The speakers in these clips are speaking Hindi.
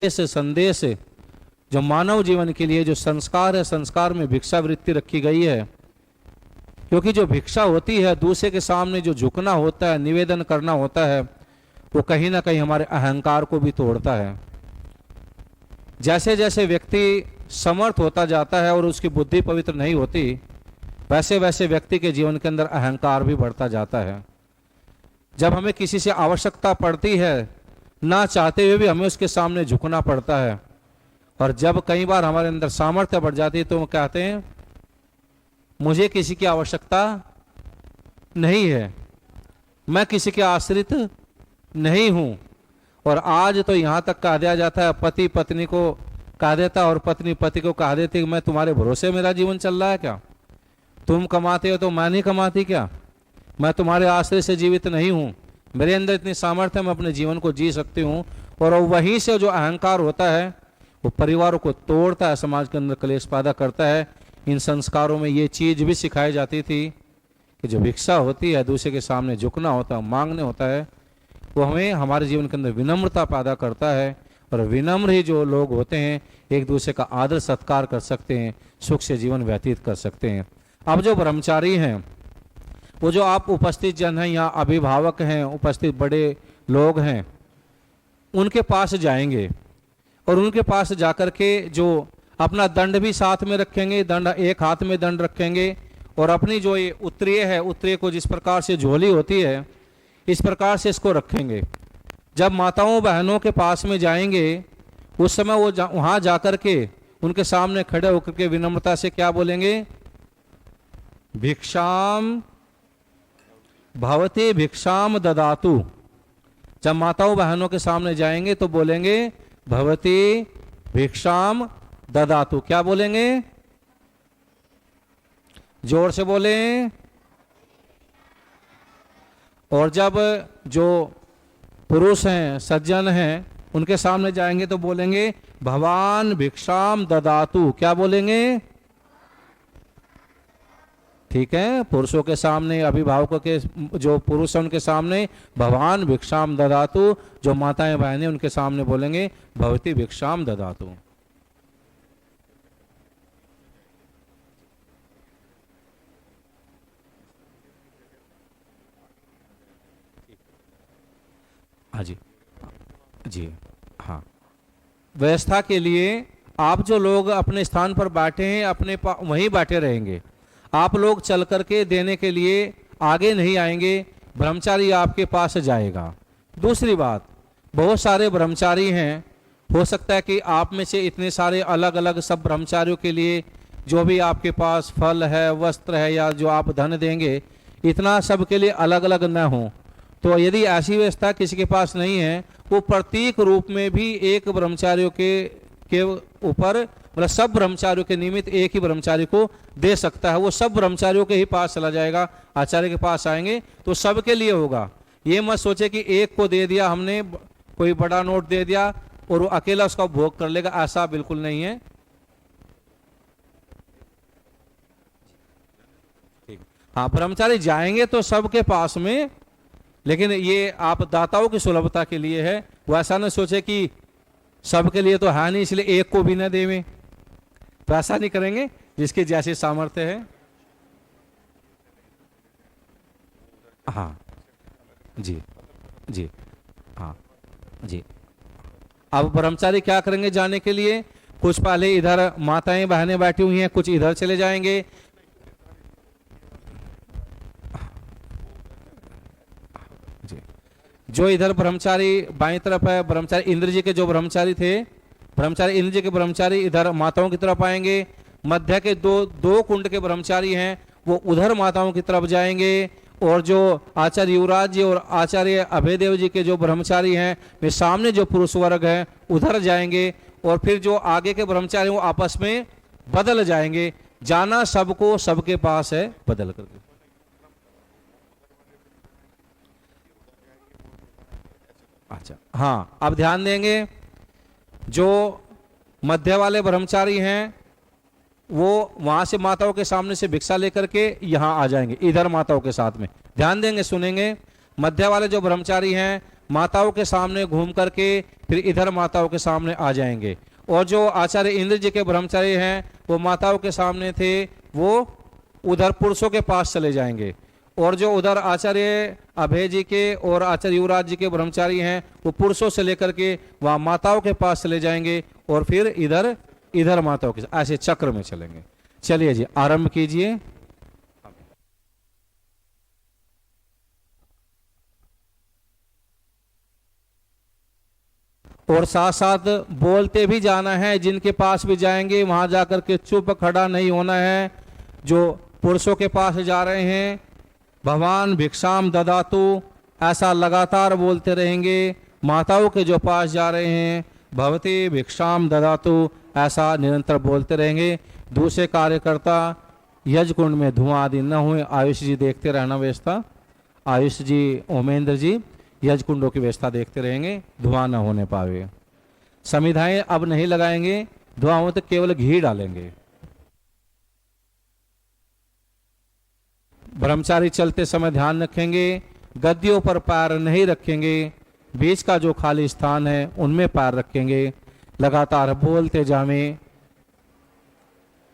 इस संदेश जो मानव जीवन के लिए जो संस्कार है, संस्कार में भिक्षा वृत्ति रखी गई है। क्योंकि जो भिक्षा होती है, दूसरे के सामने जो झुकना होता है, निवेदन करना होता है, वो कहीं ना कहीं हमारे अहंकार को भी तोड़ता है। जैसे जैसे व्यक्ति समर्थ होता जाता है और उसकी बुद्धि पवित्र नहीं होती, वैसे वैसे व्यक्ति के जीवन के अंदर अहंकार भी बढ़ता जाता है। जब हमें किसी से आवश्यकता पड़ती है, ना चाहते हुए भी हमें उसके सामने झुकना पड़ता है। और जब कई बार हमारे अंदर सामर्थ्य बढ़ जाती है तो वो कहते हैं मुझे किसी की आवश्यकता नहीं है, मैं किसी के आश्रित नहीं हूं। और आज तो यहां तक कह दिया जाता है, पति पत्नी को कह देता और पत्नी पति को कह देती कि मैं तुम्हारे भरोसे मेरा जीवन चल रहा है क्या? तुम कमाते हो तो मैं नहीं कमाती क्या? मैं तुम्हारे आश्रय से जीवित नहीं हूं, मेरे अंदर इतनी सामर्थ्य है, मैं अपने जीवन को जी सकती हूं। और वहीं से जो अहंकार होता है वो परिवारों को तोड़ता है, समाज के अंदर कलेश पैदा करता है। इन संस्कारों में ये चीज भी सिखाई जाती थी कि जो भिक्षा होती है, दूसरे के सामने झुकना होता है, मांगने होता है, वो हमें हमारे जीवन के अंदर विनम्रता पैदा करता है। और विनम्र ही जो लोग होते हैं एक दूसरे का आदर सत्कार कर सकते हैं, सुख से जीवन व्यतीत कर सकते हैं। अब जो ब्रह्मचारी हैं, वो जो आप उपस्थित जन हैं या अभिभावक हैं, उपस्थित बड़े लोग हैं, उनके पास जाएंगे और उनके पास जाकर के जो अपना दंड भी साथ में रखेंगे, दंड एक हाथ में दंड रखेंगे और अपनी जो ये उत्तरीय है, उत्तरीय को जिस प्रकार से झोली होती है इस प्रकार से इसको रखेंगे। जब माताओं बहनों के पास में जाएंगे उस समय वो वहां जाकर के उनके सामने खड़े होकर के विनम्रता से क्या बोलेंगे? भिक्षाम भवते भिक्षाम ददातु। जब माताओं बहनों के सामने जाएंगे तो बोलेंगे भवती भिक्षाम ददातु। क्या बोलेंगे? जोर से बोले। और जब जो पुरुष हैं, सज्जन हैं, उनके सामने जाएंगे तो बोलेंगे भवान भिक्षाम ददातु। क्या बोलेंगे? ठीक है, पुरुषों के सामने, अभिभावकों के जो पुरुष हैं उनके सामने भगवान भिक्षाम ददातु, जो माताएं बहनें उनके सामने बोलेंगे भवती भिक्षाम ददातु। हाँ जी, जी हाँ। व्यवस्था के लिए आप जो लोग अपने स्थान पर बैठे हैं अपने वहीं बैठे रहेंगे। आप लोग चल करके देने के लिए आगे नहीं आएंगे, ब्रह्मचारी आपके पास जाएगा। दूसरी बात, बहुत सारे ब्रह्मचारी हैं, हो सकता है कि आप में से इतने सारे अलग अलग सब ब्रह्मचारियों के लिए जो भी आपके पास फल है, वस्त्र है या जो आप धन देंगे, इतना सब के लिए अलग अलग न हो। तो यदि ऐसी व्यवस्था किसी के पास नहीं है, वो प्रतीक रूप में भी एक ब्रह्मचारियों के ऊपर, मतलब सब ब्रह्मचारियों के निमित्त एक ही ब्रह्मचारी को दे सकता है। वो सब ब्रह्मचारियों के ही पास चला जाएगा, आचार्य के पास आएंगे तो सबके लिए होगा। ये मत सोचे कि एक को दे दिया हमने, कोई बड़ा नोट दे दिया और वो अकेला उसका भोग कर लेगा, ऐसा बिल्कुल नहीं है। ठीक, हाँ, ब्रह्मचारी जाएंगे तो सबके पास में, लेकिन ये आप दाताओं की सुलभता के लिए है। वो ऐसा न सोचे कि सबके लिए तो है नहीं इसलिए एक को भी न देवें, तो ऐसा नहीं करेंगे। जिसके जैसे सामर्थ्य है। हाँ जी, जी हाँ जी। अब ब्रह्मचारी क्या करेंगे जाने के लिए? कुछ पहले इधर माताएं बहनें बैठी हुई हैं, कुछ इधर चले जाएंगे। जी, जो इधर ब्रह्मचारी बाईं तरफ है, ब्रह्मचारी इंद्र जी के जो ब्रह्मचारी थे, ब्रह्मचारी इंद्र जी के ब्रह्मचारी इधर माताओं की तरफ आएंगे। मध्य के दो कुंड के ब्रह्मचारी हैं, वो उधर माताओं की तरफ जाएंगे। और जो आचार्य युवराज जी और आचार्य अभयदेव जी के जो ब्रह्मचारी हैं, वे सामने जो पुरुष वर्ग है उधर जाएंगे। और फिर जो आगे के ब्रह्मचारी वो आपस में बदल जाएंगे। जाना सबको सबके पास है, बदल करके। अच्छा हाँ, अब ध्यान देंगे, जो मध्य वाले ब्रह्मचारी हैं वो वहां से माताओं के सामने से भिक्षा लेकर के यहां आ जाएंगे, इधर माताओं के साथ में। ध्यान देंगे, सुनेंगे। मध्य वाले जो ब्रह्मचारी हैं माताओं के सामने घूम करके फिर इधर माताओं के सामने आ जाएंगे। और जो आचार्य इंद्र जी के ब्रह्मचारी हैं वो माताओं के सामने थे, वो उधर पुरुषों के पास चले जाएंगे। और जो उधर आचार्य अभय जी के और आचार्य युवराज जी के ब्रह्मचारी हैं वो पुरुषों से लेकर के वहां माताओं के पास चले जाएंगे और फिर इधर इधर माताओं के ऐसे चक्र में चलेंगे। चलिए जी आरंभ कीजिए। और साथ साथ बोलते भी जाना है, जिनके पास भी जाएंगे वहां जाकर के चुप खड़ा नहीं होना है। जो पुरुषों के पास जा रहे हैं भगवान भिक्षाम ददातु ऐसा लगातार बोलते रहेंगे। माताओं के जो पास जा रहे हैं भवती भिक्षाम ददातु ऐसा निरंतर बोलते रहेंगे। दूसरे कार्यकर्ता यज कुंड में धुआं आदि न हुए, आयुष जी देखते रहना व्यवस्था। आयुष जी ओमेंद्र जी यज कुंडों की व्यवस्था देखते रहेंगे, धुआं न होने पावे। समिधाएं अब नहीं लगाएंगे, धुआं हो तो केवल घी डालेंगे। ब्रह्मचारी चलते समय ध्यान रखेंगे गद्दियों पर पैर नहीं रखेंगे, बीच का जो खाली स्थान है उनमें पैर रखेंगे। लगातार बोलते जावें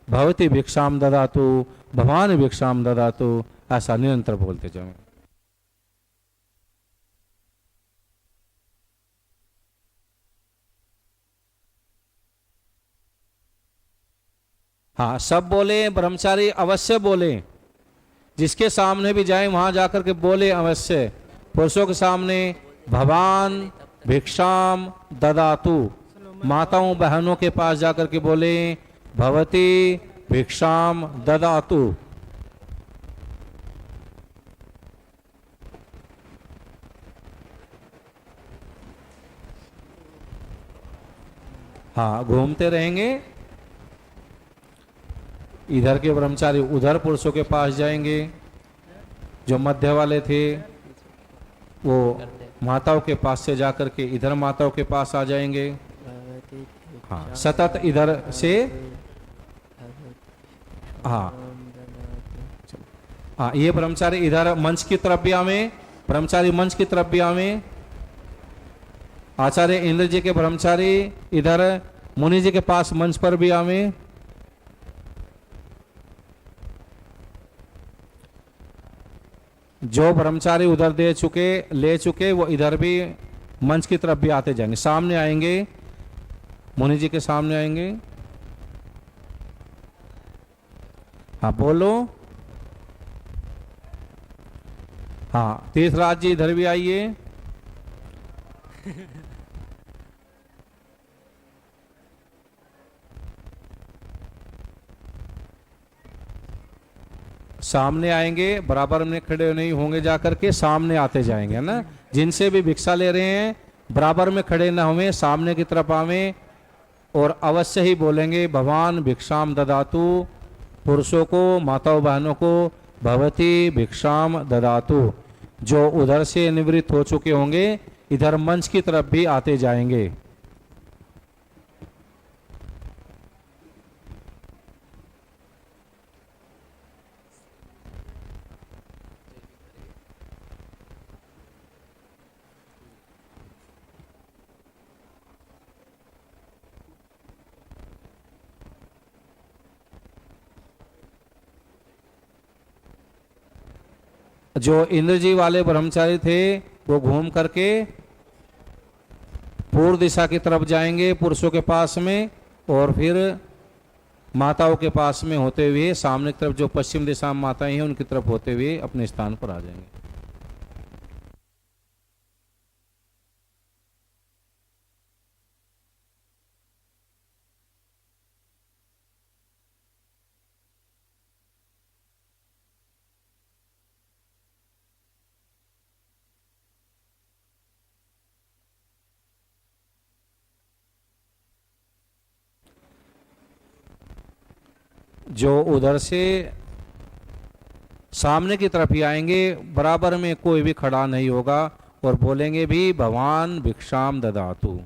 भवती भिक्षाम ददातु, भगवान भिक्षाम ददातु ऐसा निरंतर बोलते जावें। हाँ सब बोले, ब्रह्मचारी अवश्य बोले, जिसके सामने भी जाए वहां जाकर के बोले अवश्य। पुरुषों के सामने भगवान भिक्षाम ददातु, माताओं बहनों के पास जाकर के बोले भवती भिक्षाम ददातु। हाँ घूमते रहेंगे, इधर के ब्रह्मचारी उधर पुरुषों के पास जाएंगे, जो मध्य वाले थे वो माताओं के पास से जाकर के इधर माताओं के पास आ जाएंगे। हाँ सतत इधर से, हाँ हाँ ये ब्रह्मचारी इधर मंच की तरफ भी आवे, ब्रह्मचारी मंच की तरफ भी आवे। आचार्य इंद्र जी के ब्रह्मचारी इधर मुनि जी के पास मंच पर भी आवे। जो ब्रह्मचारी उधर दे चुके ले चुके वो इधर भी मंच की तरफ भी आते जाएंगे, सामने आएंगे, मुनि जी के सामने आएंगे। हाँ बोलो। हाँ तीर्थराज जी इधर भी आइए। सामने आएंगे, बराबर में खड़े नहीं होंगे, जाकर के सामने आते जाएंगे ना। जिनसे भी भिक्षा ले रहे हैं बराबर में खड़े ना हों, सामने की तरफ आवें और अवश्य ही बोलेंगे भगवान भिक्षाम ददातु। पुरुषों को माताओं बहनों को भवती भिक्षाम ददातु। जो उधर से निवृत्त हो चुके होंगे इधर मंच की तरफ भी आते जाएंगे। जो इंद्र जी वाले ब्रह्मचारी थे वो घूम करके पूर्व दिशा की तरफ जाएंगे पुरुषों के पास में, और फिर माताओं के पास में होते हुए सामने की तरफ जो पश्चिम दिशा में माताएं हैं उनकी तरफ होते हुए अपने स्थान पर आ जाएंगे। जो उधर से सामने की तरफ ही आएंगे, बराबर में कोई भी खड़ा नहीं होगा और बोलेंगे भी भगवान भिक्षाम ददातु।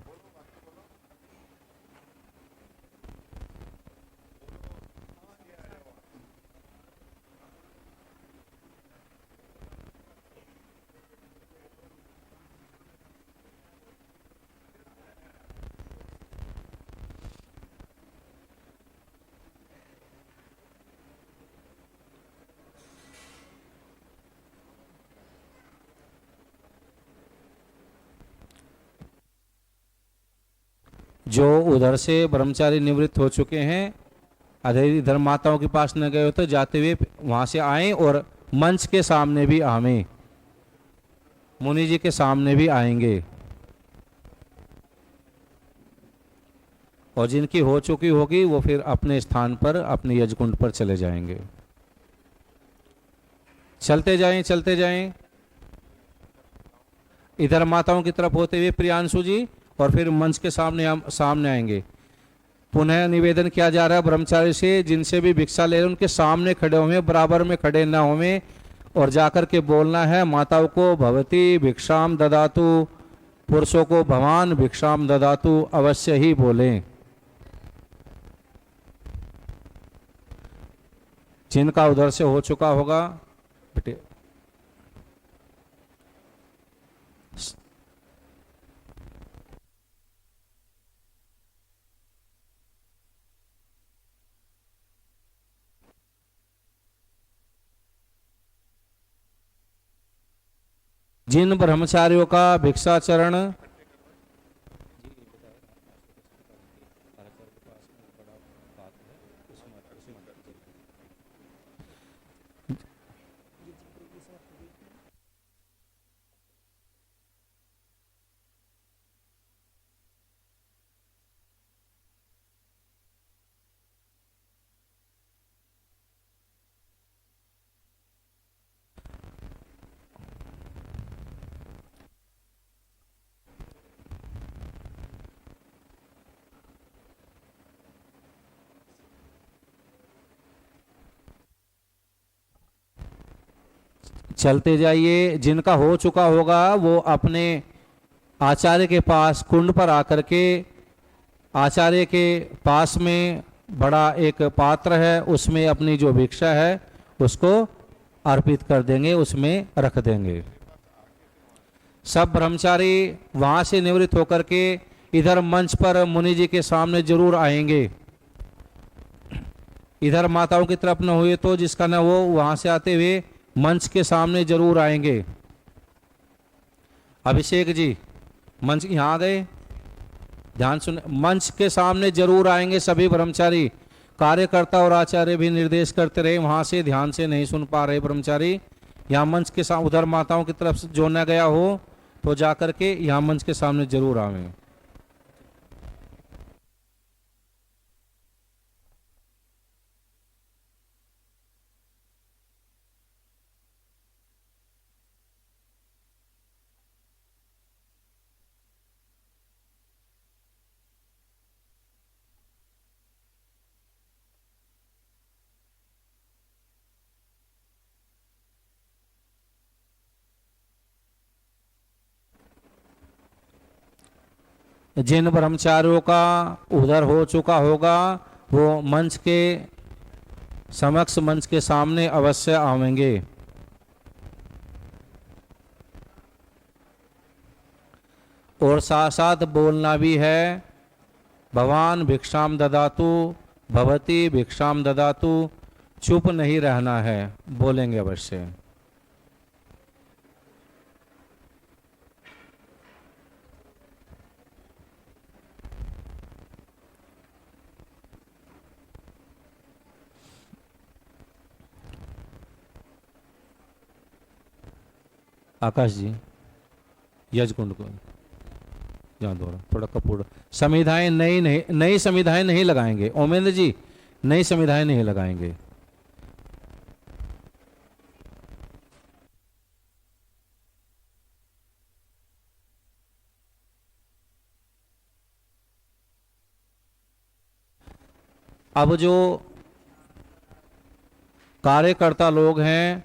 जो उधर से ब्रह्मचारी निवृत्त हो चुके हैं, अरे इधर माताओं के पास न गए हो तो जाते हुए वहां से आए और मंच के सामने भी आवे, मुनि जी के सामने भी आएंगे। और जिनकी हो चुकी होगी वो फिर अपने स्थान पर, अपने यजकुंड पर चले जाएंगे। चलते जाएं, चलते जाएं, इधर माताओं की तरफ होते हुए प्रियांशु जी, और फिर मंच के सामने हम सामने आएंगे। पुनः निवेदन किया जा रहा है ब्रह्मचारी से, जिनसे भी भिक्षा ले रहे उनके सामने खड़े होंगे, बराबर में खड़े ना होंगे, और जाकर के बोलना है माताओं को भवती भिक्षाम ददातु, पुरुषों को भवान भिक्षाम ददातु अवश्य ही बोलें। जिनका उधर से हो चुका होगा बेटे, जिन ब्रह्मचारियों का भिक्षाचरण चलते जाइए। जिनका हो चुका होगा वो अपने आचार्य के पास कुंड पर आकर के, आचार्य के पास में बड़ा एक पात्र है, उसमें अपनी जो भिक्षा है उसको अर्पित कर देंगे, उसमें रख देंगे। सब ब्रह्मचारी वहां से निवृत्त होकर के इधर मंच पर मुनि जी के सामने जरूर आएंगे। इधर माताओं की तरफ न हुए तो जिसका न हो वहां से आते हुए मंच के सामने जरूर आएंगे। अभिषेक जी मंच यहां आ गए, ध्यान सुन, मंच के सामने जरूर आएंगे सभी ब्रह्मचारी। कार्यकर्ता और आचार्य भी निर्देश करते रहे, वहां से ध्यान से नहीं सुन पा रहे ब्रह्मचारी। यहाँ मंच के सामने, उधर माताओं की तरफ से जो न गया हो तो जाकर के यहाँ मंच के सामने जरूर आवे। जिन ब्रह्मचारियों का उधर हो चुका होगा वो मंच के समक्ष, मंच के सामने अवश्य आवेंगे। और साथ साथ बोलना भी है भवान भिक्षाम ददातु, भवती भिक्षाम ददातु, चुप नहीं रहना है, बोलेंगे अवश्य। आकाश जी यजकुंड को जहाँ दो थोड़ा कपूर, संविधाएं नई नहीं, नई संविधाएं नहीं लगाएंगे ओमेंद्र जी, नई संविधाएं नहीं लगाएंगे। अब जो कार्यकर्ता लोग हैं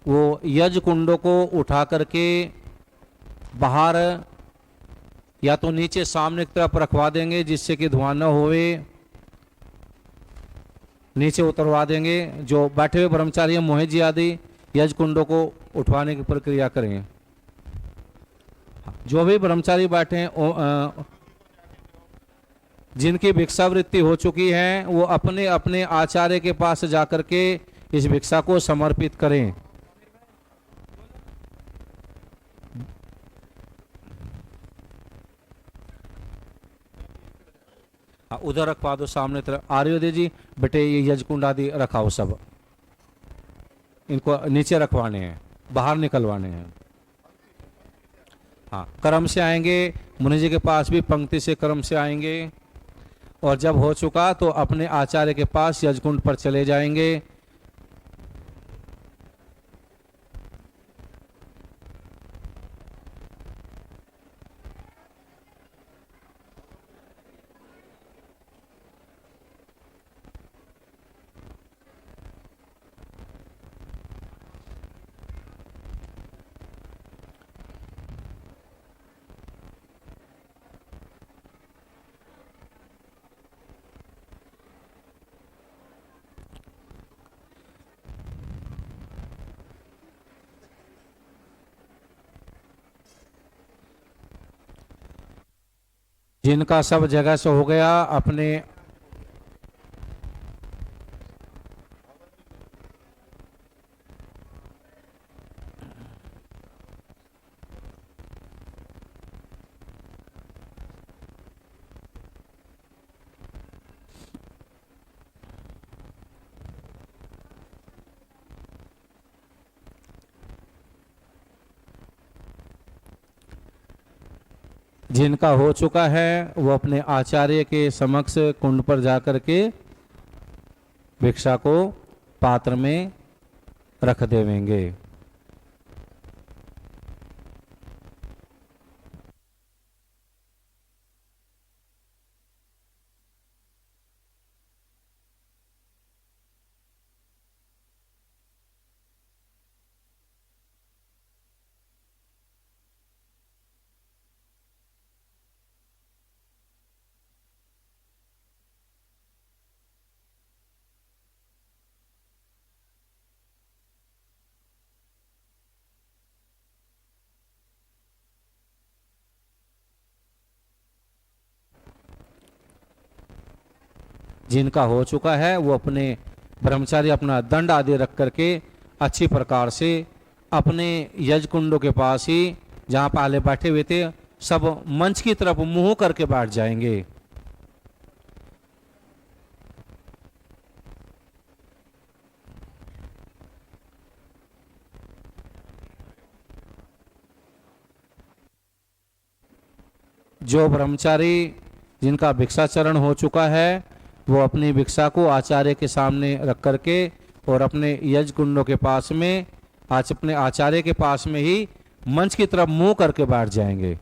वो यज कुंडों को उठा करके बाहर या तो नीचे सामने की तरफ रखवा देंगे जिससे कि धुआं न होवे, नीचे उतरवा देंगे। जो बैठे हुए ब्रह्मचारी हैं मोहित जी आदि यज कुंडों को उठवाने की प्रक्रिया करें। जो भी ब्रह्मचारी बैठे हैं जिनकी भिक्षावृत्ति हो चुकी है वो अपने अपने आचार्य के पास जाकर के इस भिक्षा को समर्पित करें। हाँ, उधर रखवा दो सामने तरफ। आर्योदय जी बेटे ये यजकुंड आदि रखाओ सब, इनको नीचे रखवाने हैं, बाहर निकलवाने हैं। हाँ, क्रम से आएंगे, मुनि जी के पास भी पंक्ति से क्रम से आएंगे, और जब हो चुका तो अपने आचार्य के पास यजकुंड पर चले जाएंगे। जिनका सब जगह से हो गया अपने, जिनका हो चुका है वो अपने आचार्य के समक्ष कुंड पर जाकर के भिक्षा को पात्र में रख देवेंगे। जिनका हो चुका है वो अपने ब्रह्मचारी अपना दंड आदि रख करके अच्छी प्रकार से अपने यज कुंडों के पास ही जहाँ पहले बैठे हुए थे सब मंच की तरफ मुंह करके बैठ जाएंगे। जो ब्रह्मचारी जिनका भिक्षाचरण हो चुका है वो अपनी भिक्षा को आचार्य के सामने रख करके और अपने यज कुंडों के पास में आज अपने आचार्य के पास में ही मंच की तरफ मुंह करके बैठ जाएंगे।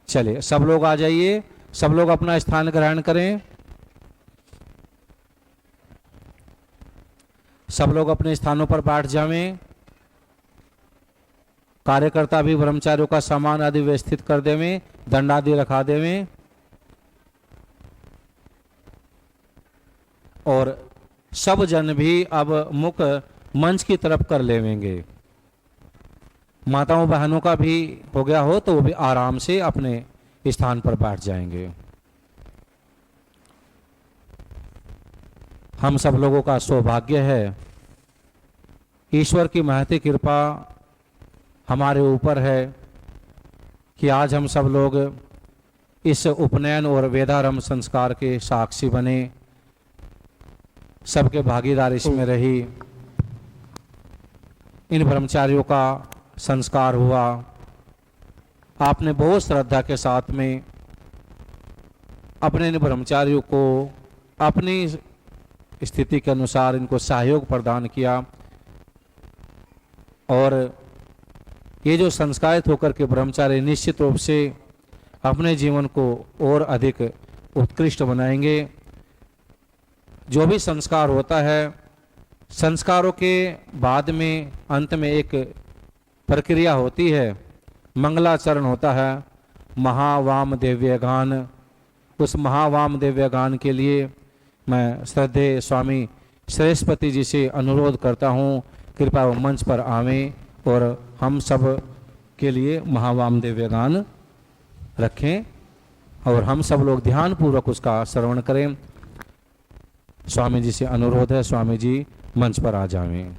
चलिए सब लोग आ जाइए, सब लोग अपना स्थान ग्रहण करें, सब लोग अपने स्थानों पर बैठ जावें। कार्यकर्ता भी ब्रह्मचारियों का सामान आदि व्यवस्थित कर देवें, दंड आदि रखा देवें, और सब जन भी अब मुख मंच की तरफ कर लेवेंगे। माताओं बहनों का भी हो गया हो तो वो भी आराम से अपने स्थान पर बैठ जाएंगे। हम सब लोगों का सौभाग्य है, ईश्वर की महती कृपा हमारे ऊपर है कि आज हम सब लोग इस उपनयन और वेदारंभ संस्कार के साक्षी बने, सबके भागीदार इसमें रही। इन ब्रह्मचारियों का संस्कार हुआ, आपने बहुत श्रद्धा के साथ में अपने इन ब्रह्मचारियों को अपनी स्थिति के अनुसार इनको सहयोग प्रदान किया, और ये जो संस्कारित होकर के ब्रह्मचारी निश्चित रूप से अपने जीवन को और अधिक उत्कृष्ट बनाएंगे। जो भी संस्कार होता है, संस्कारों के बाद में अंत में एक प्रक्रिया होती है, मंगलाचरण होता है, महावाम दिव्य गान। उस महावाम दिव्य गान के लिए मैं श्रद्धेय स्वामी श्रेष्ठपति जी से अनुरोध करता हूँ, कृपया वो मंच पर आवें और हम सब के लिए महावाम दिव्य गान रखें और हम सब लोग ध्यान पूर्वक उसका श्रवण करें। स्वामी जी से अनुरोध है, स्वामी जी मंच पर आ जावें।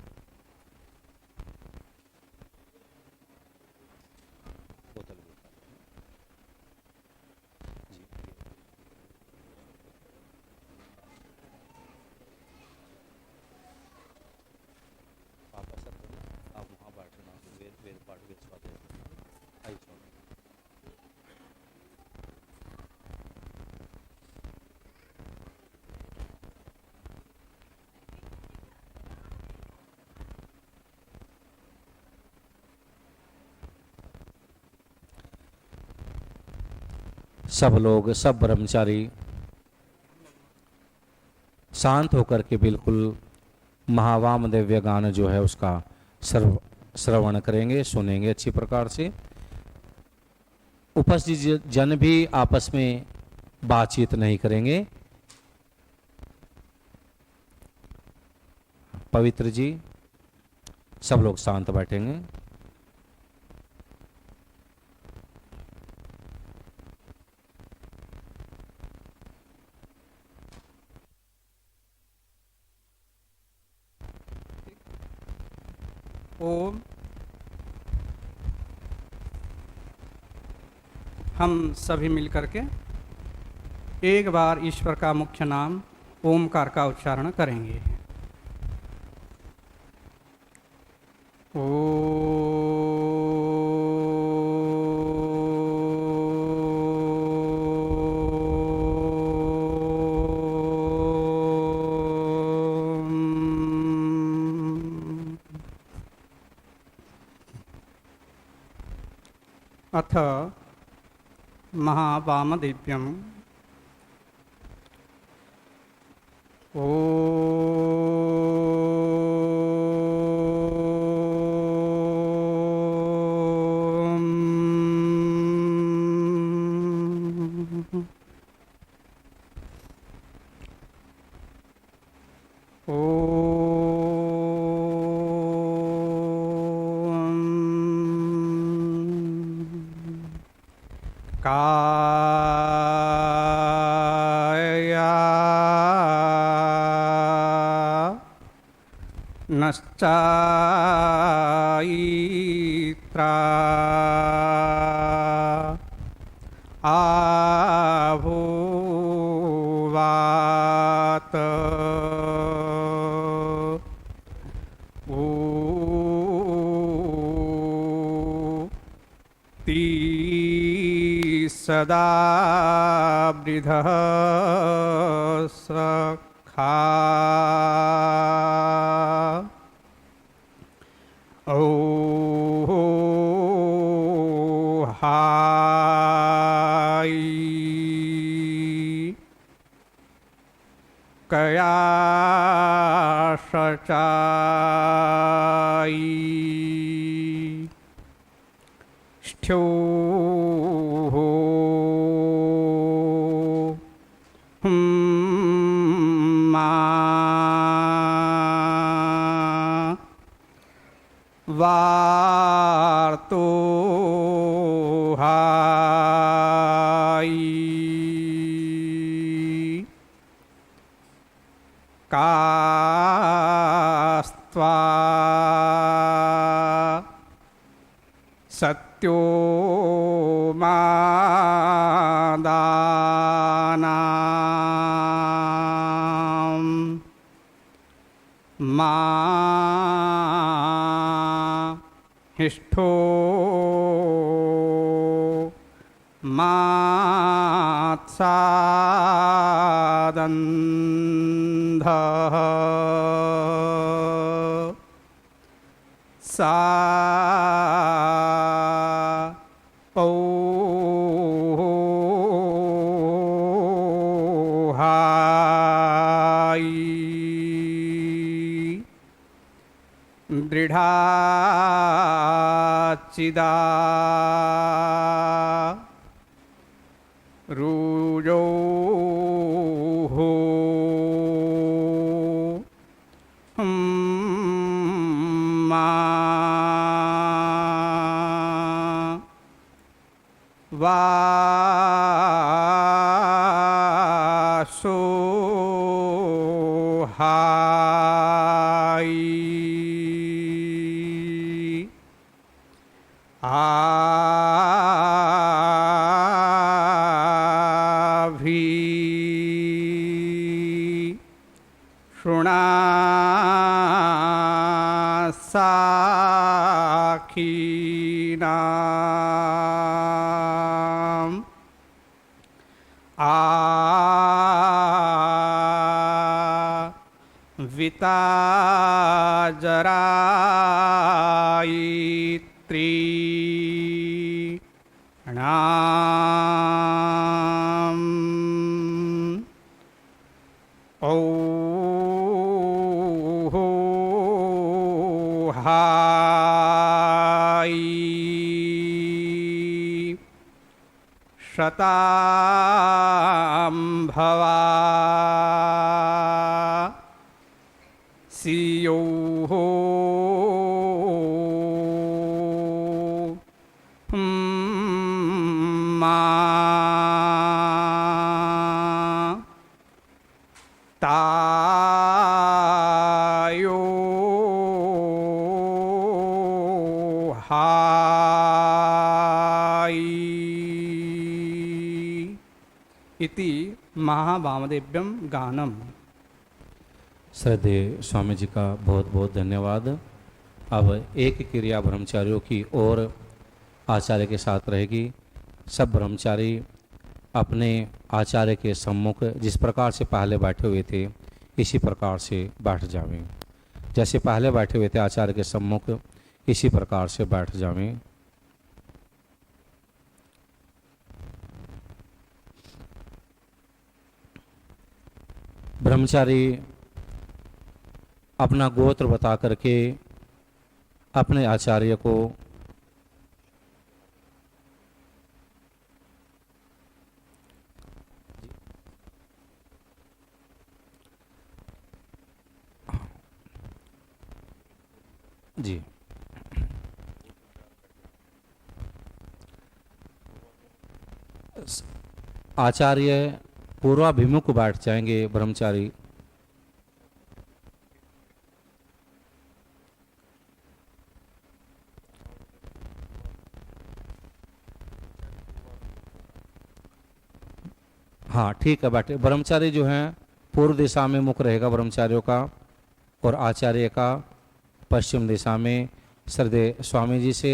सब लोग, सब ब्रह्मचारी शांत होकर के बिल्कुल महावाम दिव्य गान जो है उसका श्रवण करेंगे, सुनेंगे अच्छी प्रकार से। उपस्थित जन भी आपस में बातचीत नहीं करेंगे। पवित्र जी, सब लोग शांत बैठेंगे। ओम। हम सभी मिलकर के एक बार ईश्वर का मुख्य नाम ओमकार का उच्चारण करेंगे। अथ महावामदिव्यम् नश्चायित्रा आभूवात ऊती सदा वृधः सखा कयाशचाई स्थ्यो वार्तो कास्त्वा सत्यो मादानां मा हिष्ठो मात्सादन्धः सा पौहाई दृढ़ाचिदा रूजो हो वासो हाई आभी शुणा साखीनाम विता जरायित्री हाई शतां भवा सियो मा तायो हाई इति महावामदेव्यम गानम। श्रद्धेय स्वामी जी का बहुत बहुत धन्यवाद। अब एक क्रिया ब्रह्मचारियों की और आचार्य के साथ रहेगी। सब ब्रह्मचारी अपने आचार्य के सम्मुख जिस प्रकार से पहले बैठे हुए थे इसी प्रकार से बैठ जावें। जैसे पहले बैठे हुए थे आचार्य के सम्मुख इसी प्रकार से बैठ जावें। ब्रह्मचारी अपना गोत्र बता करके अपने आचार्य को जी आचार्य पूर्वाभिमुख बैठ जाएंगे। ब्रह्मचारी हाँ ठीक है बैठे। ब्रह्मचारी जो हैं पूर्व दिशा में मुख रहेगा ब्रह्मचारियों का और आचार्य का पश्चिम दिशा में। श्रद्धेय स्वामी जी से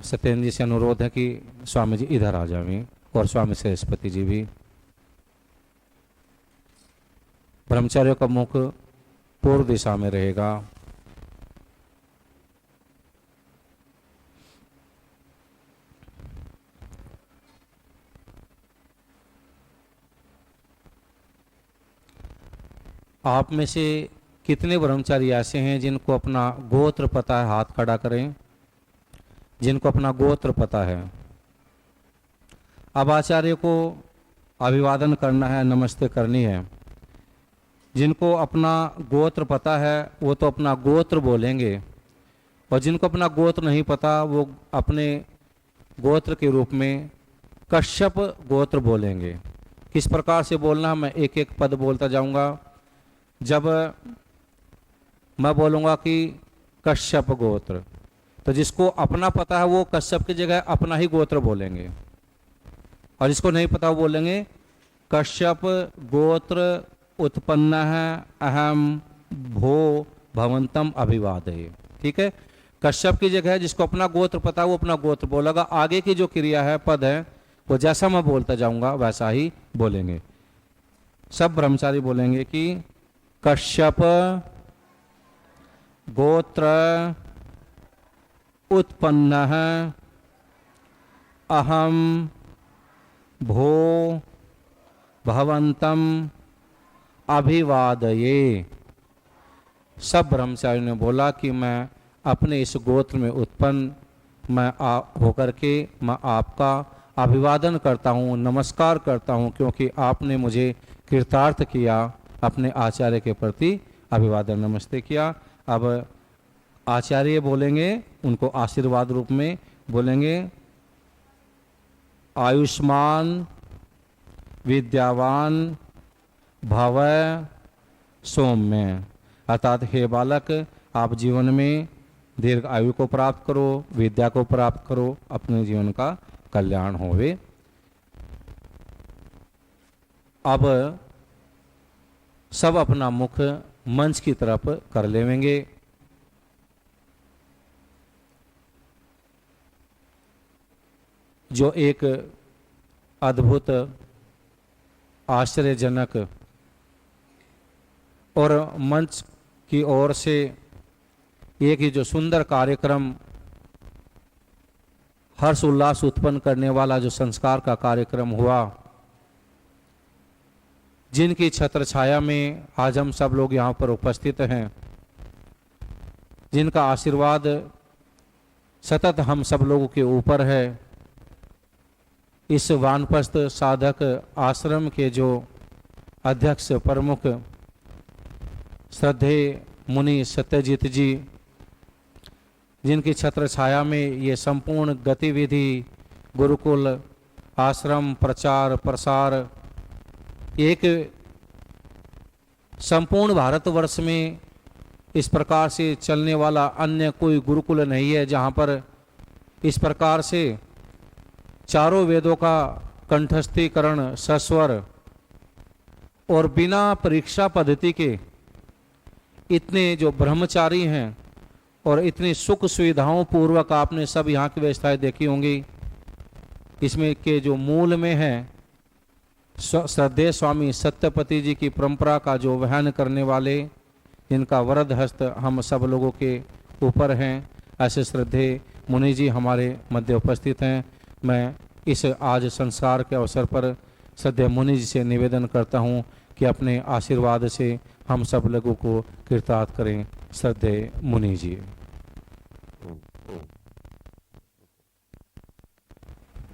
सत्येंद्र जी से अनुरोध है कि स्वामी जी इधर आ जाएं और स्वामी सरस्वती जी भी। ब्रह्मचारियों का मुख पूर्व दिशा में रहेगा। आप में से कितने ब्रह्मचारी ऐसे हैं जिनको अपना गोत्र पता है? हाथ खड़ा करें जिनको अपना गोत्र पता है। अब आचार्य को अभिवादन करना है, नमस्ते करनी है। जिनको अपना गोत्र पता है वो तो अपना गोत्र बोलेंगे और जिनको अपना गोत्र नहीं पता वो अपने गोत्र के रूप में कश्यप गोत्र बोलेंगे। किस प्रकार से बोलना, मैं एक एक पद बोलता जाऊंगा। जब मैं बोलूँगा कि कश्यप गोत्र, तो जिसको अपना पता है वो कश्यप की जगह अपना ही गोत्र बोलेंगे और जिसको नहीं पता वो बोलेंगे कश्यप गोत्र उत्पन्न है अहम भो भवंतम अभिवादये। ठीक है, कश्यप की जगह जिसको अपना गोत्र पता है वो अपना गोत्र बोलेगा। आगे की जो क्रिया है, पद है, वो जैसा मैं बोलता जाऊंगा वैसा ही बोलेंगे। सब ब्रह्मचारी बोलेंगे कि कश्यप गोत्र उत्पन्न है अहम भो भवंतम अभिवादये। सब ब्रह्मचारियों ने बोला कि मैं अपने इस गोत्र में उत्पन्न मैं होकर के मैं आपका अभिवादन करता हूँ, नमस्कार करता हूँ, क्योंकि आपने मुझे कृतार्थ किया, अपने आचार्य के प्रति अभिवादन नमस्ते किया। अब आचार्य बोलेंगे, उनको आशीर्वाद रूप में बोलेंगे आयुष्मान विद्यावान भव सौम्य, अर्थात हे बालक आप जीवन में दीर्घ आयु को प्राप्त करो, विद्या को प्राप्त करो, अपने जीवन का कल्याण होवे। अब सब अपना मुख मंच की तरफ कर लेवेंगे। जो एक अद्भुत आश्चर्यजनक और मंच की ओर से एक ही जो सुंदर कार्यक्रम, हर्ष उल्लास उत्पन्न करने वाला जो संस्कार का कार्यक्रम हुआ, जिनकी छत्र छाया में आज हम सब लोग यहाँ पर उपस्थित हैं, जिनका आशीर्वाद सतत हम सब लोगों के ऊपर है, इस वानप्रस्थ साधक आश्रम के जो अध्यक्ष प्रमुख श्रद्धेय मुनि सत्यजीत जी, जिनकी छत्र छाया में ये संपूर्ण गतिविधि गुरुकुल आश्रम प्रचार प्रसार एक संपूर्ण भारतवर्ष में इस प्रकार से चलने वाला अन्य कोई गुरुकुल नहीं है जहाँ पर इस प्रकार से चारों वेदों का कंठस्थीकरण सस्वर और बिना परीक्षा पद्धति के इतने जो ब्रह्मचारी हैं और इतनी सुख सुविधाओं पूर्वक आपने सब यहाँ की व्यवस्थाएं देखी होंगी। इसमें के जो मूल में है श्रद्धेय स्वामी सत्यपति जी की परंपरा का जो वहन करने वाले, जिनका वरद हस्त हम सब लोगों के ऊपर हैं, ऐसे श्रद्धेय मुनि जी हमारे मध्य उपस्थित हैं। मैं इस आज संस्कार के अवसर पर श्रद्धेय मुनि जी से निवेदन करता हूँ कि अपने आशीर्वाद से हम सब लोगों को कृतार्थ करें। श्रद्धेय मुनि जी।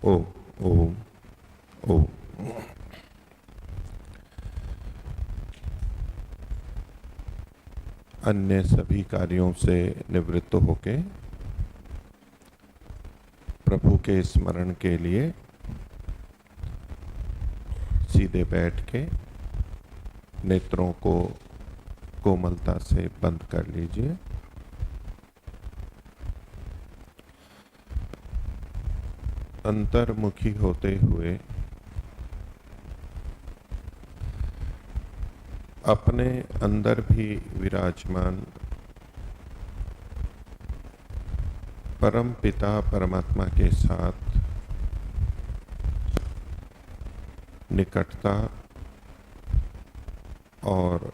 ओ ओ ओ अन्य सभी कार्यों से निवृत्त होके प्रभु के स्मरण के लिए सीधे बैठ के नेत्रों को कोमलता से बंद कर लीजिए। अंतर्मुखी होते हुए अपने अंदर भी विराजमान परम पिता परमात्मा के साथ निकटता और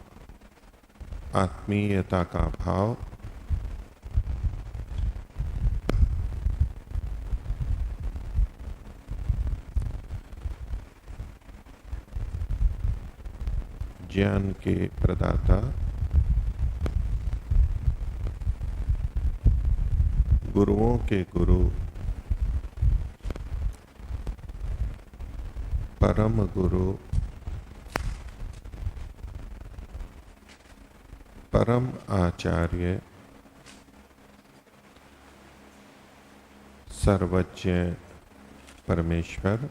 आत्मीयता का भाव ज्ञान के प्रदाता गुरुओं के गुरु परम गुरु परम आचार्य सर्वज्ञ परमेश्वर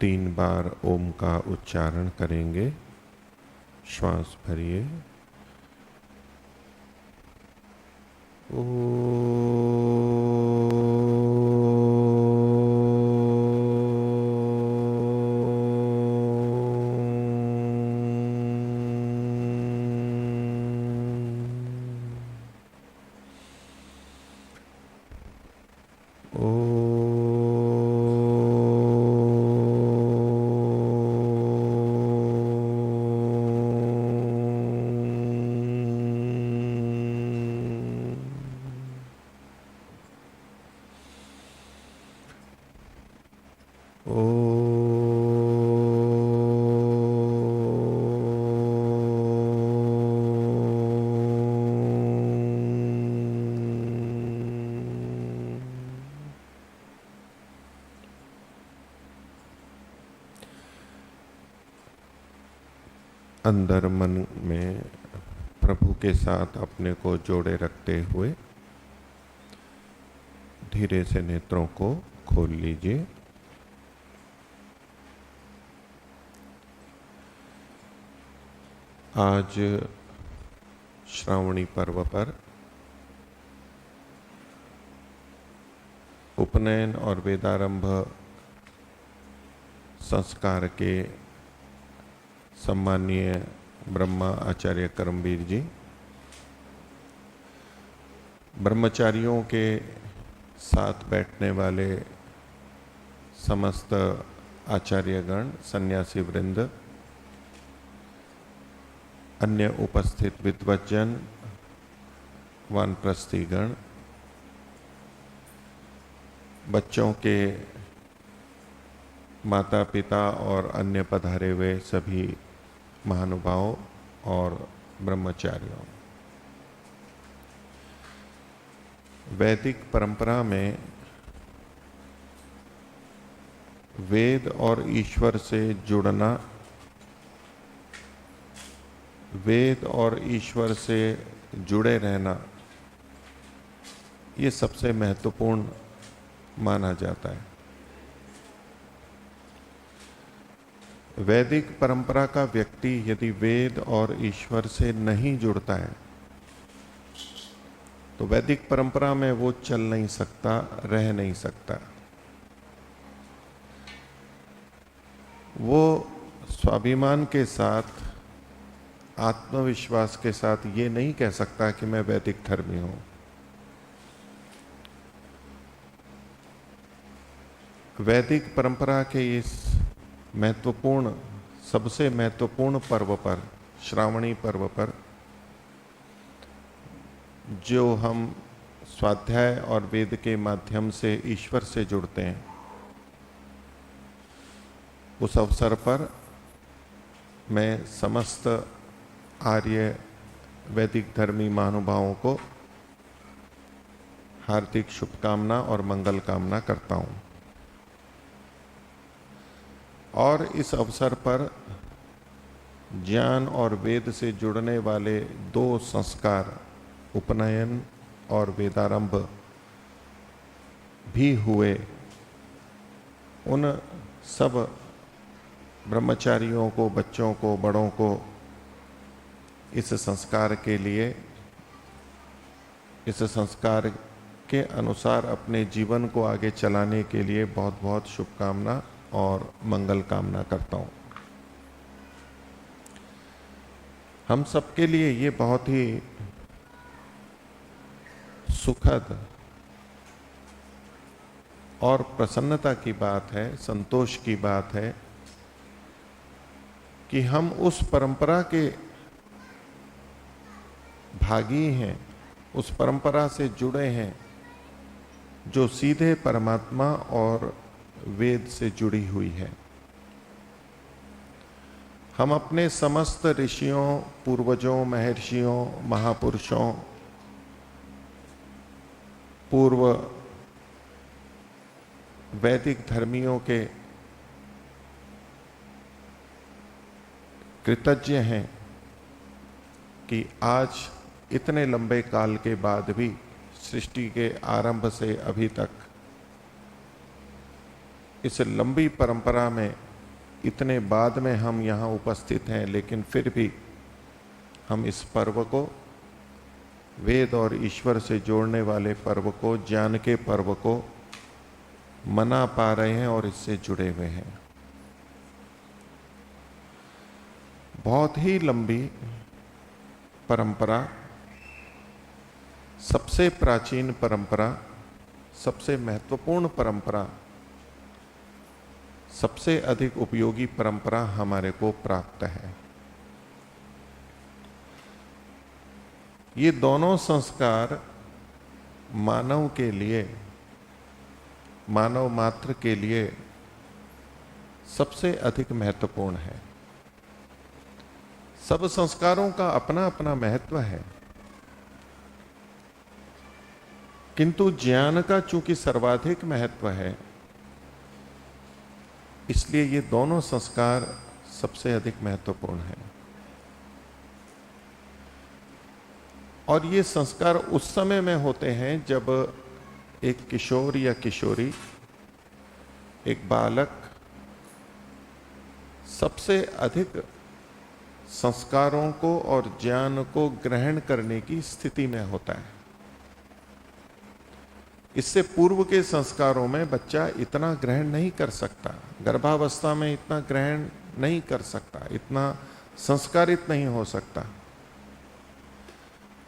तीन बार ओम का उच्चारण करेंगे। श्वास भरिए। अंदर मन में प्रभु के साथ अपने को जोड़े रखते हुए धीरे से नेत्रों को खोल लीजिए। आज श्रावणी पर्व पर उपनयन और वेदारंभ संस्कार के सम्मानीय ब्रह्मा आचार्य करमवीर जी, ब्रह्मचारियों के साथ बैठने वाले समस्त आचार्यगण, सन्यासी वृंद, अन्य उपस्थित विद्वज्जन, वानप्रस्थीगण, बच्चों के माता पिता और अन्य पधारे हुए सभी महानुभावों और ब्रह्मचारियों, वैदिक परंपरा में वेद और ईश्वर से जुड़ना, वेद और ईश्वर से जुड़े रहना, ये सबसे महत्वपूर्ण माना जाता है। वैदिक परंपरा का व्यक्ति यदि वेद और ईश्वर से नहीं जुड़ता है तो वैदिक परंपरा में वो चल नहीं सकता, रह नहीं सकता। वो स्वाभिमान के साथ, आत्मविश्वास के साथ ये नहीं कह सकता कि मैं वैदिक धर्मी हूं। वैदिक परंपरा के इस महत्वपूर्ण, सबसे महत्वपूर्ण पर्व पर, श्रावणी पर्व पर, जो हम स्वाध्याय और वेद के माध्यम से ईश्वर से जुड़ते हैं, उस अवसर पर मैं समस्त आर्य वैदिक धर्मी महानुभावों को हार्दिक शुभकामना और मंगल कामना करता हूं। और इस अवसर पर ज्ञान और वेद से जुड़ने वाले दो संस्कार, उपनयन और वेदारंभ भी हुए। उन सब ब्रह्मचारियों को, बच्चों को, बड़ों को इस संस्कार के लिए, इस संस्कार के अनुसार अपने जीवन को आगे चलाने के लिए बहुत बहुत शुभकामना और मंगल कामना करता हूं। हम सबके लिए ये बहुत ही सुखद और प्रसन्नता की बात है, संतोष की बात है कि हम उस परंपरा के भागी हैं, उस परंपरा से जुड़े हैं जो सीधे परमात्मा और वेद से जुड़ी हुई है। हम अपने समस्त ऋषियों, पूर्वजों, महर्षियों, महापुरुषों, पूर्व वैदिक धर्मियों के कृतज्ञ हैं कि आज इतने लंबे काल के बाद भी, सृष्टि के आरंभ से अभी तक, इस लंबी परंपरा में इतने बाद में हम यहाँ उपस्थित हैं, लेकिन फिर भी हम इस पर्व को, वेद और ईश्वर से जोड़ने वाले पर्व को, ज्ञान के पर्व को मना पा रहे हैं और इससे जुड़े हुए हैं। बहुत ही लंबी परंपरा, सबसे प्राचीन परंपरा, सबसे महत्वपूर्ण परंपरा, सबसे अधिक उपयोगी परंपरा हमारे को प्राप्त है। ये दोनों संस्कार मानव के लिए, मानव मात्र के लिए सबसे अधिक महत्वपूर्ण है। सब संस्कारों का अपना अपना महत्व है, किंतु ज्ञान का चूंकि सर्वाधिक महत्व है, इसलिए ये दोनों संस्कार सबसे अधिक महत्वपूर्ण है। और ये संस्कार उस समय में होते हैं जब एक किशोर या किशोरी, एक बालक सबसे अधिक संस्कारों को और ज्ञान को ग्रहण करने की स्थिति में होता है। इससे पूर्व के संस्कारों में बच्चा इतना ग्रहण नहीं कर सकता, गर्भावस्था में इतना ग्रहण नहीं कर सकता, इतना संस्कारित नहीं हो सकता।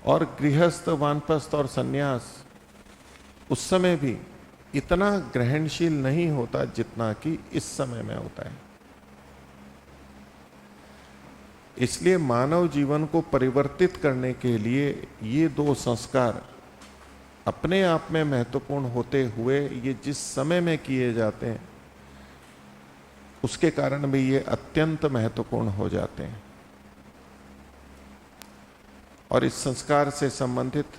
और गृहस्थ, वानप्रस्थ और सन्यास उस समय भी इतना ग्रहणशील नहीं होता जितना कि इस समय में होता है। इसलिए मानव जीवन को परिवर्तित करने के लिए ये दो संस्कार अपने आप में महत्वपूर्ण होते हुए ये जिस समय में किए जाते हैं उसके कारण भी ये अत्यंत महत्वपूर्ण हो जाते हैं। और इस संस्कार से संबंधित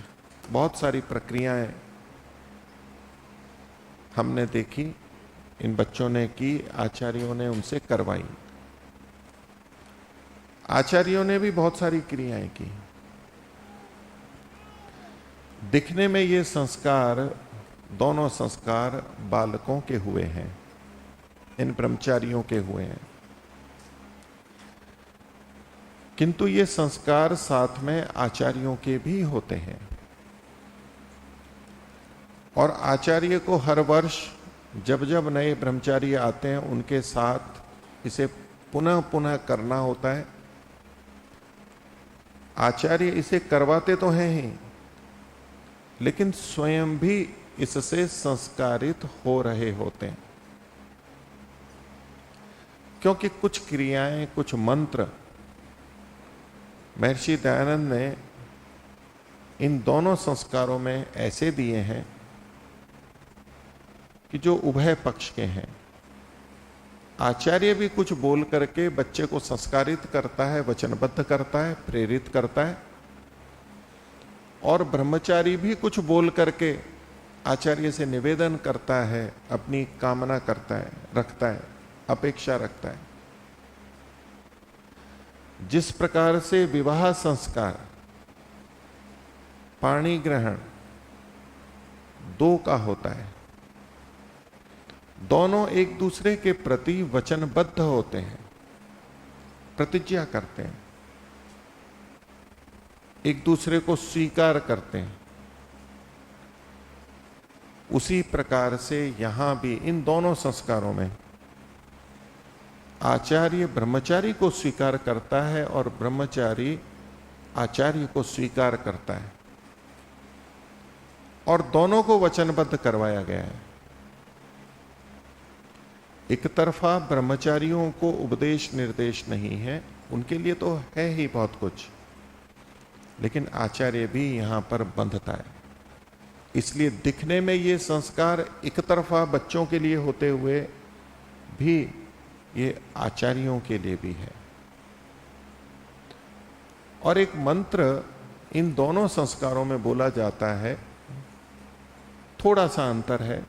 बहुत सारी प्रक्रियाएं हमने देखी, इन बच्चों ने की, आचार्यों ने उनसे करवाई। आचार्यों ने भी बहुत सारी क्रियाएं की। दिखने में ये संस्कार, दोनों संस्कार बालकों के हुए हैं, इन ब्रह्मचारियों के हुए हैं, किंतु ये संस्कार साथ में आचार्यों के भी होते हैं। और आचार्य को हर वर्ष जब जब नए ब्रह्मचारी आते हैं उनके साथ इसे पुनः पुनः करना होता है। आचार्य इसे करवाते तो हैं ही, लेकिन स्वयं भी इससे संस्कारित हो रहे होते हैं, क्योंकि कुछ क्रियाएं, कुछ मंत्र महर्षि दयानंद ने इन दोनों संस्कारों में ऐसे दिए हैं कि जो उभय पक्ष के हैं। आचार्य भी कुछ बोल करके बच्चे को संस्कारित करता है, वचनबद्ध करता है, प्रेरित करता है, और ब्रह्मचारी भी कुछ बोल करके आचार्य से निवेदन करता है, अपनी कामना करता है, रखता है, अपेक्षा रखता है। जिस प्रकार से विवाह संस्कार, पाणी ग्रहण दो का होता है, दोनों एक दूसरे के प्रति वचनबद्ध होते हैं, प्रतिज्ञा करते हैं, एक दूसरे को स्वीकार करते हैं। उसी प्रकार से यहां भी इन दोनों संस्कारों में आचार्य ब्रह्मचारी को स्वीकार करता है और ब्रह्मचारी आचार्य को स्वीकार करता है, और दोनों को वचनबद्ध करवाया गया है। एक तरफा ब्रह्मचारियों को उपदेश निर्देश नहीं है, उनके लिए तो है ही बहुत कुछ, लेकिन आचार्य भी यहां पर बंधता है। इसलिए दिखने में ये संस्कार एक तरफा बच्चों के लिए होते हुए भी ये आचार्यों के लिए भी है। और एक मंत्र इन दोनों संस्कारों में बोला जाता है, थोड़ा सा अंतर है,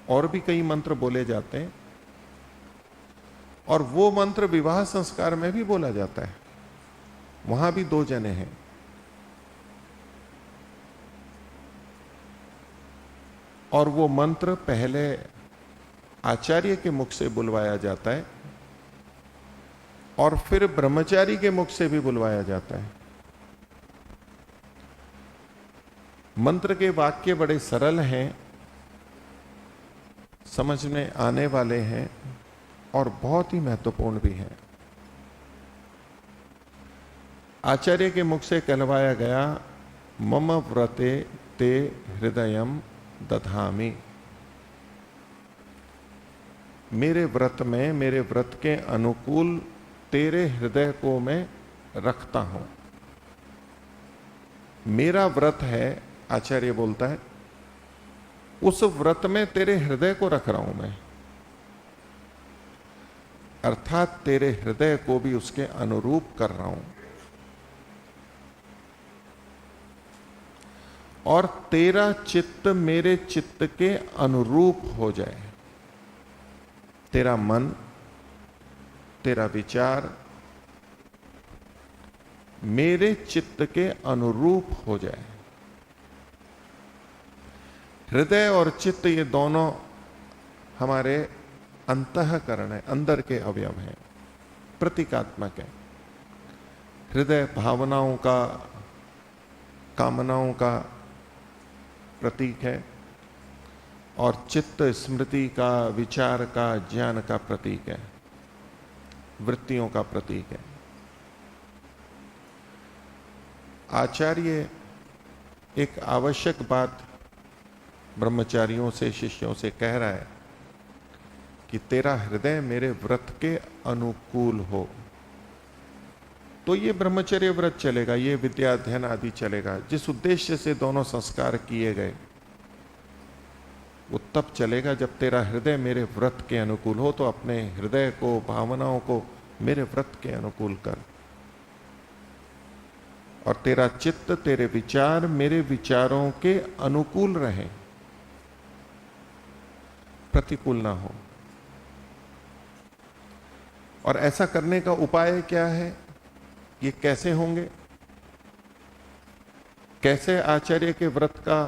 और भी कई मंत्र बोले जाते हैं, और वो मंत्र विवाह संस्कार में भी बोला जाता है, वहां भी दो जने हैं। और वो मंत्र पहले आचार्य के मुख से बुलवाया जाता है और फिर ब्रह्मचारी के मुख से भी बुलवाया जाता है। मंत्र के वाक्य बड़े सरल हैं, समझ में आने वाले हैं और बहुत ही महत्वपूर्ण भी हैं। आचार्य के मुख से कहलवाया गया, मम व्रते ते हृदयम दधामि। मेरे व्रत में, मेरे व्रत के अनुकूल तेरे हृदय को मैं रखता हूं। मेरा व्रत है, आचार्य बोलता है, उस व्रत में तेरे हृदय को रख रहा हूं मैं, अर्थात तेरे हृदय को भी उसके अनुरूप कर रहा हूं। और तेरा चित्त मेरे चित्त के अनुरूप हो जाए, तेरा मन, तेरा विचार मेरे चित्त के अनुरूप हो जाए। हृदय और चित्त ये दोनों हमारे अंतःकरण है, अंदर के अवयव हैं, प्रतीकात्मक है। हृदय भावनाओं का, कामनाओं का प्रतीक है, और चित्त स्मृति का, विचार का, ज्ञान का प्रतीक है, वृत्तियों का प्रतीक है। आचार्य एक आवश्यक बात ब्रह्मचारियों से, शिष्यों से कह रहा है कि तेरा हृदय मेरे व्रत के अनुकूल हो, तो ये ब्रह्मचर्य व्रत चलेगा, ये विद्या अध्ययन आदि चलेगा। जिस उद्देश्य से दोनों संस्कार किए गए वो तब चलेगा जब तेरा हृदय मेरे व्रत के अनुकूल हो। तो अपने हृदय को, भावनाओं को मेरे व्रत के अनुकूल कर, और तेरा चित्त, तेरे विचार मेरे विचारों के अनुकूल रहे, प्रतिकूल ना हो। और ऐसा करने का उपाय क्या है, ये कैसे होंगे, कैसे आचार्य के व्रत का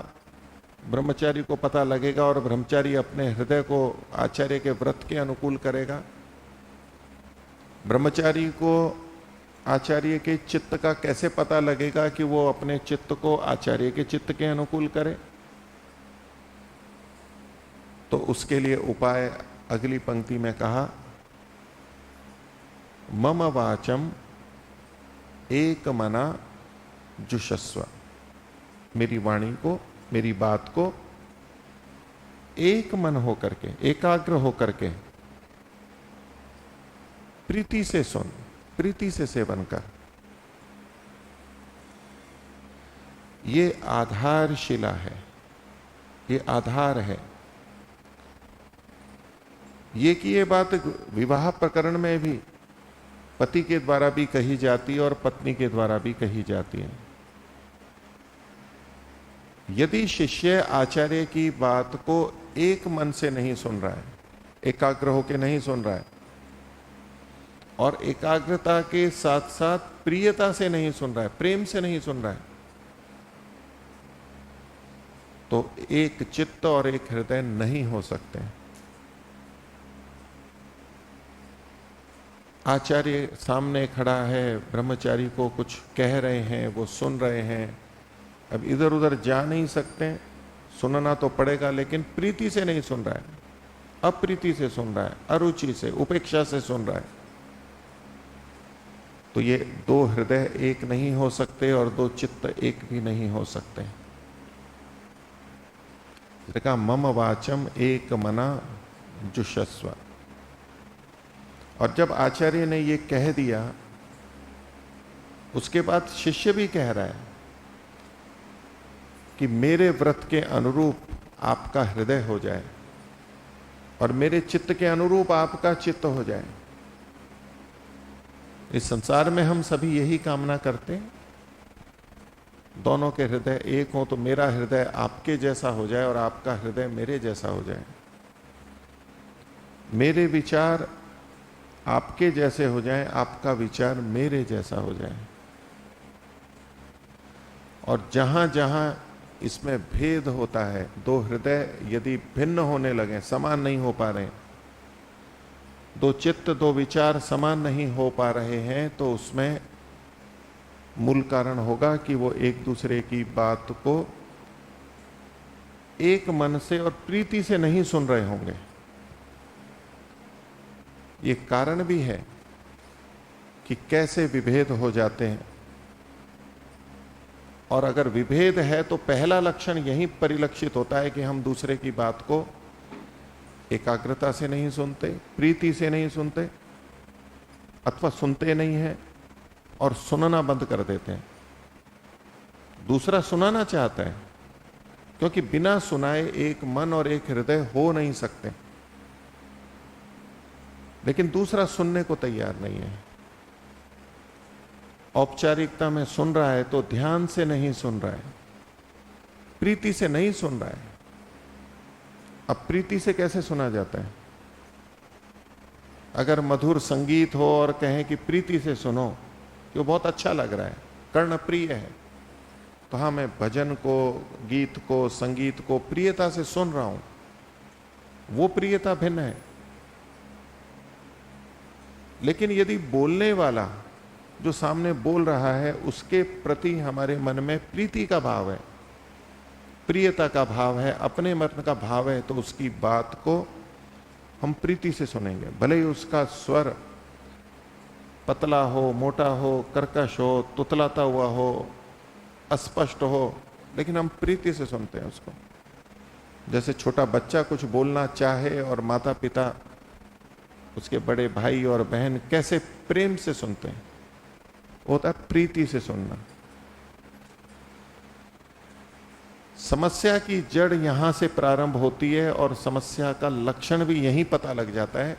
ब्रह्मचारी को पता लगेगा और ब्रह्मचारी अपने हृदय को आचार्य के व्रत के अनुकूल करेगा। ब्रह्मचारी को आचार्य के चित्त का कैसे पता लगेगा कि वो अपने चित्त को आचार्य के चित्त के अनुकूल करे। तो उसके लिए उपाय अगली पंक्ति में कहा, मम वाचम एक मना जुषस्व, मेरी वाणी को, मेरी बात को एक मन होकर के, एकाग्र होकर के प्रीति से सुन, प्रीति से सेवन कर। ये आधारशिला है, ये आधार है। ये कि ये बात विवाह प्रकरण में भी पति के द्वारा भी कही जाती है और पत्नी के द्वारा भी कही जाती है। यदि शिष्य आचार्य की बात को एक मन से नहीं सुन रहा है, एकाग्र होकर नहीं सुन रहा है, और एकाग्रता के साथ साथ प्रियता से नहीं सुन रहा है, प्रेम से नहीं सुन रहा है, तो एक चित्त और एक हृदय नहीं हो सकते। आचार्य सामने खड़ा है, ब्रह्मचारी को कुछ कह रहे हैं, वो सुन रहे हैं, अब इधर उधर जा नहीं सकते, सुनना तो पड़ेगा, लेकिन प्रीति से नहीं सुन रहा है, अप्रीति से सुन रहा है, अरुचि से, उपेक्षा से सुन रहा है। तो ये दो हृदय एक नहीं हो सकते और दो चित्त एक भी नहीं हो सकते। देखा, मम वाचम एक मना जुषस्व। और जब आचार्य ने ये कह दिया, उसके बाद शिष्य भी कह रहा है कि मेरे व्रत के अनुरूप आपका हृदय हो जाए और मेरे चित्त के अनुरूप आपका चित्त हो जाए। इस संसार में हम सभी यही कामना करते हैं, दोनों के हृदय एक हो, तो मेरा हृदय आपके जैसा हो जाए और आपका हृदय मेरे जैसा हो जाए, मेरे विचार आपके जैसे हो जाए, आपका विचार मेरे जैसा हो जाए। और जहां जहां इसमें भेद होता है, दो हृदय यदि भिन्न होने लगे, समान नहीं हो पा रहे, दो चित्त, दो विचार समान नहीं हो पा रहे हैं, तो उसमें मूल कारण होगा कि वो एक दूसरे की बात को एक मन से और प्रीति से नहीं सुन रहे होंगे। ये कारण भी है कि कैसे विभेद हो जाते हैं। और अगर विभेद है तो पहला लक्षण यही परिलक्षित होता है कि हम दूसरे की बात को एकाग्रता से नहीं सुनते, प्रीति से नहीं सुनते, अथवा सुनते नहीं है और सुनना बंद कर देते हैं। दूसरा सुनाना चाहता है, क्योंकि बिना सुनाए एक मन और एक हृदय हो नहीं सकते, लेकिन दूसरा सुनने को तैयार नहीं है। औपचारिकता में सुन रहा है तो ध्यान से नहीं सुन रहा है, प्रीति से नहीं सुन रहा है। अब प्रीति से कैसे सुना जाता है? अगर मधुर संगीत हो और कहें कि प्रीति से सुनो, कि वो बहुत अच्छा लग रहा है, कर्ण प्रिय है, तो हाँ, मैं भजन को, गीत को, संगीत को प्रियता से सुन रहा हूं, वो प्रियता भिन्न है। लेकिन यदि बोलने वाला जो सामने बोल रहा है उसके प्रति हमारे मन में प्रीति का भाव है, प्रियता का भाव है, अपने मन का भाव है, तो उसकी बात को हम प्रीति से सुनेंगे। भले ही उसका स्वर पतला हो, मोटा हो, कर्कश हो, तुतलाता हुआ हो, अस्पष्ट हो, लेकिन हम प्रीति से सुनते हैं उसको। जैसे छोटा बच्चा कुछ बोलना चाहे और माता पिता, उसके बड़े भाई और बहन कैसे प्रेम से सुनते हैं, होता है प्रीति से सुनना। समस्या की जड़ यहां से प्रारंभ होती है और समस्या का लक्षण भी यहीं पता लग जाता है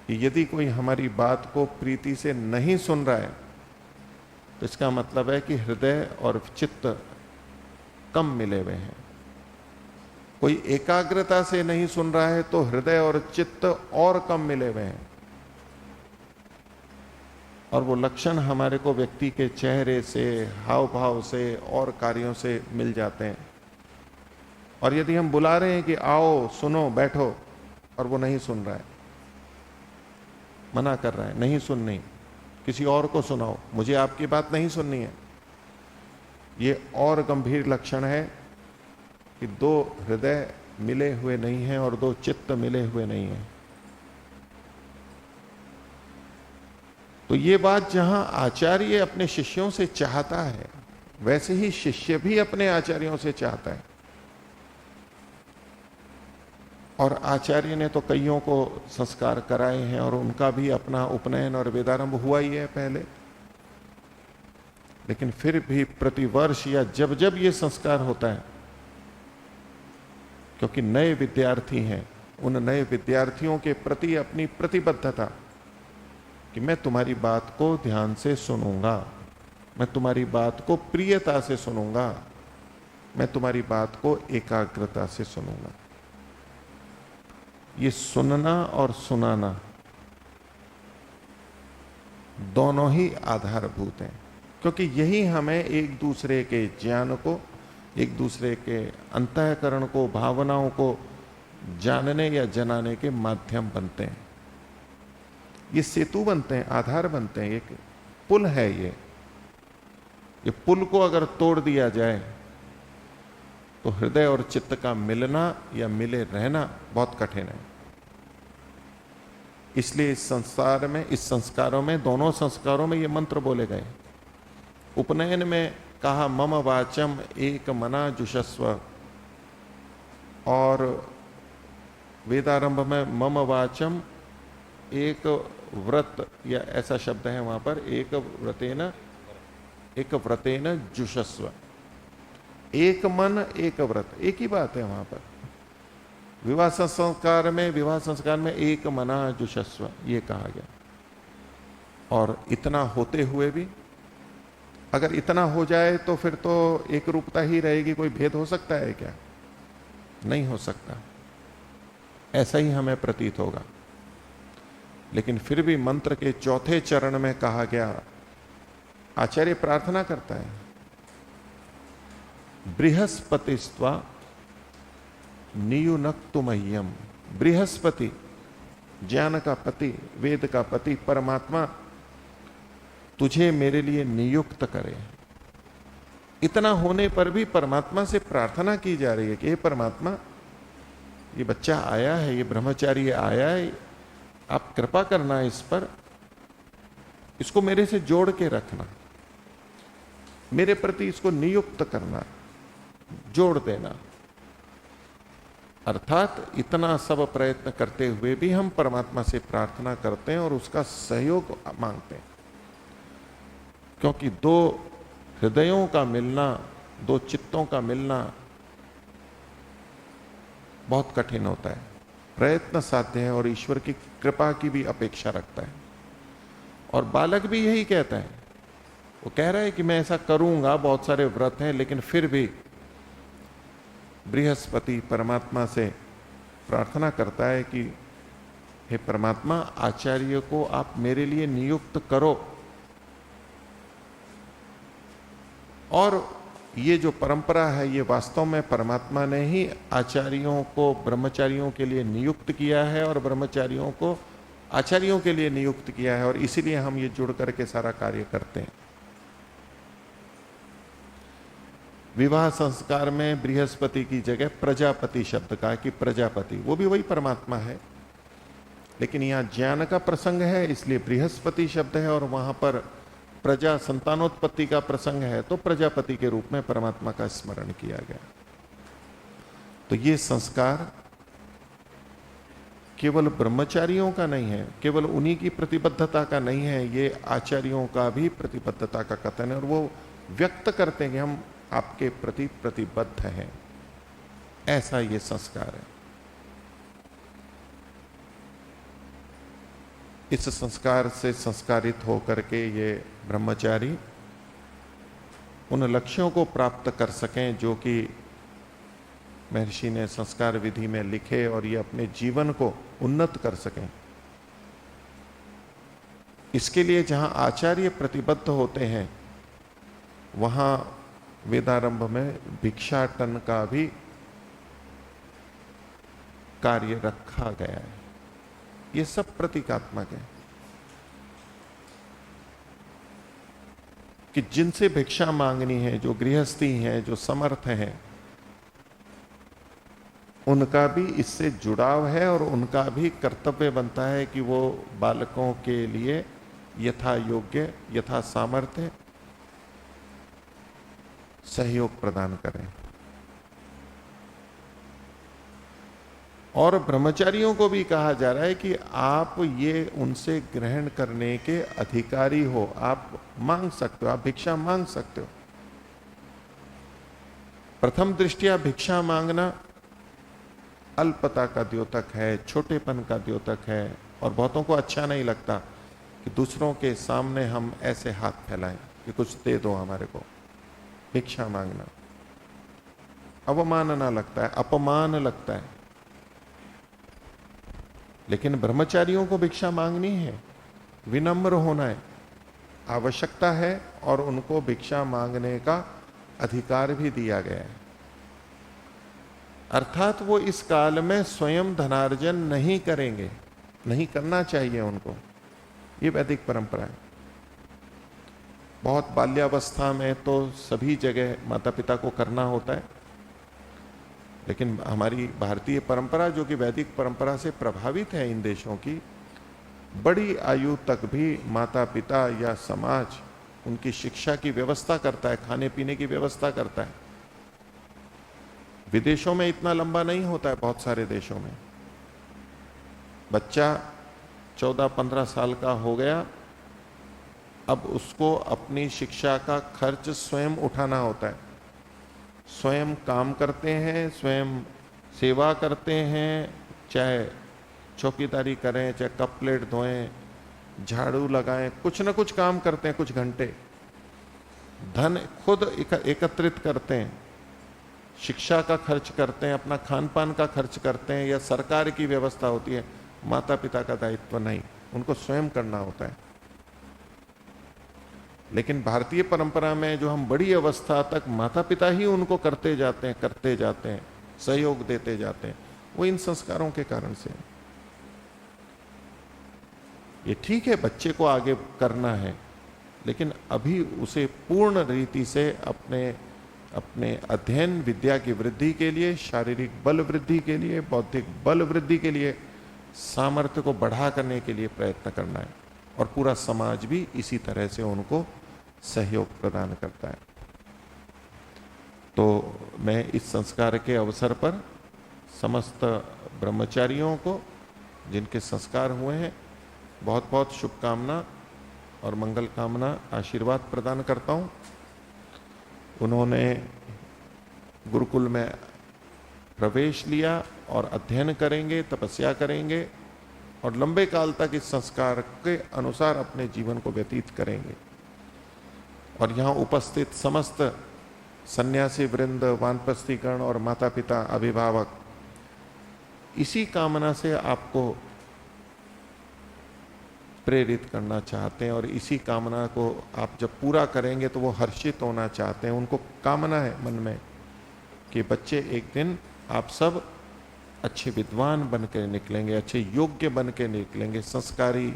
कि यदि कोई हमारी बात को प्रीति से नहीं सुन रहा है तो इसका मतलब है कि हृदय और चित्त कम मिले हुए हैं। कोई एकाग्रता से नहीं सुन रहा है तो हृदय और चित्त और कम मिले हुए हैं। और वो लक्षण हमारे को व्यक्ति के चेहरे से, हाव भाव से और कार्यों से मिल जाते हैं। और यदि हम बुला रहे हैं कि आओ, सुनो, बैठो, और वो नहीं सुन रहा है, मना कर रहा है, नहीं सुननी, किसी और को सुनाओ, मुझे आपकी बात नहीं सुननी है, ये और गंभीर लक्षण है कि दो हृदय मिले हुए नहीं हैं और दो चित्त मिले हुए नहीं हैं। तो ये बात जहां आचार्य अपने शिष्यों से चाहता है, वैसे ही शिष्य भी अपने आचार्यों से चाहता है। और आचार्य ने तो कईयों को संस्कार कराए हैं और उनका भी अपना उपनयन और वेदारंभ हुआ ही है पहले, लेकिन फिर भी प्रतिवर्ष या जब जब ये संस्कार होता है, क्योंकि नए विद्यार्थी हैं, उन नए विद्यार्थियों के प्रति अपनी प्रतिबद्धता कि मैं तुम्हारी बात को ध्यान से सुनूंगा, मैं तुम्हारी बात को प्रियता से सुनूंगा, मैं तुम्हारी बात को एकाग्रता से सुनूंगा। ये सुनना और सुनाना दोनों ही आधारभूत हैं, क्योंकि यही हमें एक दूसरे के ज्ञान को, एक दूसरे के अंतःकरण को, भावनाओं को जानने या जनाने के माध्यम बनते हैं। ये सेतु बनते हैं, आधार बनते हैं, एक पुल है। ये पुल को अगर तोड़ दिया जाए तो हृदय और चित्त का मिलना या मिले रहना बहुत कठिन है। इसलिए इस संसार में, इस संस्कारों में, दोनों संस्कारों में ये मंत्र बोले गए। उपनयन में कहा मम वाचम एक मना जुषस्व, और वेदारंभ में मम वाचम एक व्रत, या ऐसा शब्द है वहां पर, एक व्रतेन जुषस्व। एक मन एक व्रत, एक ही बात है वहां पर। विवाह संस्कार में एक मना जुषस्व ये कहा गया। और इतना होते हुए भी अगर इतना हो जाए तो फिर तो एक रूपता ही रहेगी, कोई भेद हो सकता है क्या? नहीं हो सकता, ऐसा ही हमें प्रतीत होगा। लेकिन फिर भी मंत्र के चौथे चरण में कहा गया, आचार्य प्रार्थना करता है, बृहस्पतिस्त्वा नियुनक्तु मह्यम। बृहस्पति, ज्ञान का पति, वेद का पति, परमात्मा तुझे मेरे लिए नियुक्त करे। इतना होने पर भी परमात्मा से प्रार्थना की जा रही है कि हे परमात्मा, ये बच्चा आया है, ये ब्रह्मचारी आया है, आप कृपा करना इस पर, इसको मेरे से जोड़ के रखना, मेरे प्रति इसको नियुक्त करना, जोड़ देना। अर्थात इतना सब प्रयत्न करते हुए भी हम परमात्मा से प्रार्थना करते हैं और उसका सहयोग मांगते हैं, क्योंकि दो हृदयों का मिलना, दो चित्तों का मिलना बहुत कठिन होता है, प्रयत्न साध्य है और ईश्वर की कृपा की भी अपेक्षा रखता है। और बालक भी यही कहता है, वो कह रहा है कि मैं ऐसा करूंगा, बहुत सारे व्रत हैं, लेकिन फिर भी बृहस्पति परमात्मा से प्रार्थना करता है कि हे परमात्मा, आचार्य को आप मेरे लिए नियुक्त करो। और ये जो परंपरा है, ये वास्तव में परमात्मा ने ही आचार्यों को ब्रह्मचारियों के लिए नियुक्त किया है और ब्रह्मचारियों को आचार्यों के लिए नियुक्त किया है, और इसीलिए हम ये जुड़ करके सारा कार्य करते हैं। विवाह संस्कार में बृहस्पति की जगह प्रजापति शब्द का, कि प्रजापति वो भी वही परमात्मा है, लेकिन यहां ज्ञान का प्रसंग है इसलिए बृहस्पति शब्द है, और वहां पर प्रजा संतानोत्पत्ति का प्रसंग है तो प्रजापति के रूप में परमात्मा का स्मरण किया गया। तो ये संस्कार केवल ब्रह्मचारियों का नहीं है, केवल उन्हीं की प्रतिबद्धता का नहीं है, ये आचार्यों का भी प्रतिबद्धता का कथन है। और वो व्यक्त करते हैं कि हम आपके प्रति प्रतिबद्ध हैं, ऐसा ये संस्कार है। इस संस्कार से संस्कारित होकर के ये ब्रह्मचारी उन लक्ष्यों को प्राप्त कर सकें जो कि महर्षि ने संस्कार विधि में लिखे, और ये अपने जीवन को उन्नत कर सकें। इसके लिए जहां आचार्य प्रतिबद्ध होते हैं वहां वेदारंभ में भिक्षाटन का भी कार्य रखा गया है। ये सब प्रतीकात्मक है कि जिनसे भिक्षा मांगनी है, जो गृहस्थी हैं, जो समर्थ हैं, उनका भी इससे जुड़ाव है और उनका भी कर्तव्य बनता है कि वो बालकों के लिए यथा योग्य, यथा सामर्थ्य सहयोग प्रदान करें। और ब्रह्मचारियों को भी कहा जा रहा है कि आप ये उनसे ग्रहण करने के अधिकारी हो, आप मांग सकते हो, आप भिक्षा मांग सकते हो। प्रथम दृष्टिया भिक्षा मांगना अल्पता का द्योतक है, छोटेपन का द्योतक है, और बहुतों को अच्छा नहीं लगता कि दूसरों के सामने हम ऐसे हाथ फैलाएं कि कुछ दे दो हमारे को। भिक्षा मांगना अवमानना लगता है, अपमान लगता है। लेकिन ब्रह्मचारियों को भिक्षा मांगनी है, विनम्र होना है, आवश्यकता है, और उनको भिक्षा मांगने का अधिकार भी दिया गया है। अर्थात वो इस काल में स्वयं धनार्जन नहीं करेंगे, नहीं करना चाहिए उनको। ये वैदिक परंपरा है। बहुत बाल्यावस्था में तो सभी जगह माता पिता को करना होता है, लेकिन हमारी भारतीय परंपरा जो कि वैदिक परंपरा से प्रभावित है इन देशों की, बड़ी आयु तक भी माता पिता या समाज उनकी शिक्षा की व्यवस्था करता है, खाने पीने की व्यवस्था करता है। विदेशों में इतना लंबा नहीं होता है। बहुत सारे देशों में बच्चा 14-15 साल का हो गया, अब उसको अपनी शिक्षा का खर्च स्वयं उठाना होता है। स्वयं काम करते हैं, स्वयं सेवा करते हैं, चाहे चौकीदारी करें, चाहे कप प्लेट धोएं, झाड़ू लगाएं, कुछ ना कुछ काम करते हैं कुछ घंटे। धन खुद एकत्रित करते हैं, शिक्षा का खर्च करते हैं, अपना खान पान का खर्च करते हैं, या सरकार की व्यवस्था होती है। माता पिता का दायित्व नहीं, उनको स्वयं करना होता है। लेकिन भारतीय परंपरा में जो हम बड़ी अवस्था तक माता पिता ही उनको करते जाते हैं, सहयोग देते जाते हैं, वो इन संस्कारों के कारण से। ये ठीक है, बच्चे को आगे करना है, लेकिन अभी उसे पूर्ण रीति से अपने अध्ययन विद्या की वृद्धि के लिए, शारीरिक बल वृद्धि के लिए, बौद्धिक बल वृद्धि के लिए, सामर्थ्य को बढ़ा करने के लिए प्रयत्न करना है। और पूरा समाज भी इसी तरह से उनको सहयोग प्रदान करता है। तो मैं इस संस्कार के अवसर पर समस्त ब्रह्मचारियों को जिनके संस्कार हुए हैं बहुत बहुत शुभकामना और मंगल कामना, आशीर्वाद प्रदान करता हूँ। उन्होंने गुरुकुल में प्रवेश लिया और अध्ययन करेंगे, तपस्या करेंगे, और लंबे काल तक इस संस्कार के अनुसार अपने जीवन को व्यतीत करेंगे। और यहाँ उपस्थित समस्त सन्यासी वृंद, वानप्रस्थीगण और माता पिता, अभिभावक इसी कामना से आपको प्रेरित करना चाहते हैं, और इसी कामना को आप जब पूरा करेंगे तो वो हर्षित होना चाहते हैं। उनको कामना है मन में कि बच्चे एक दिन आप सब अच्छे विद्वान बन के निकलेंगे, अच्छे योग्य बन के निकलेंगे, संस्कारी,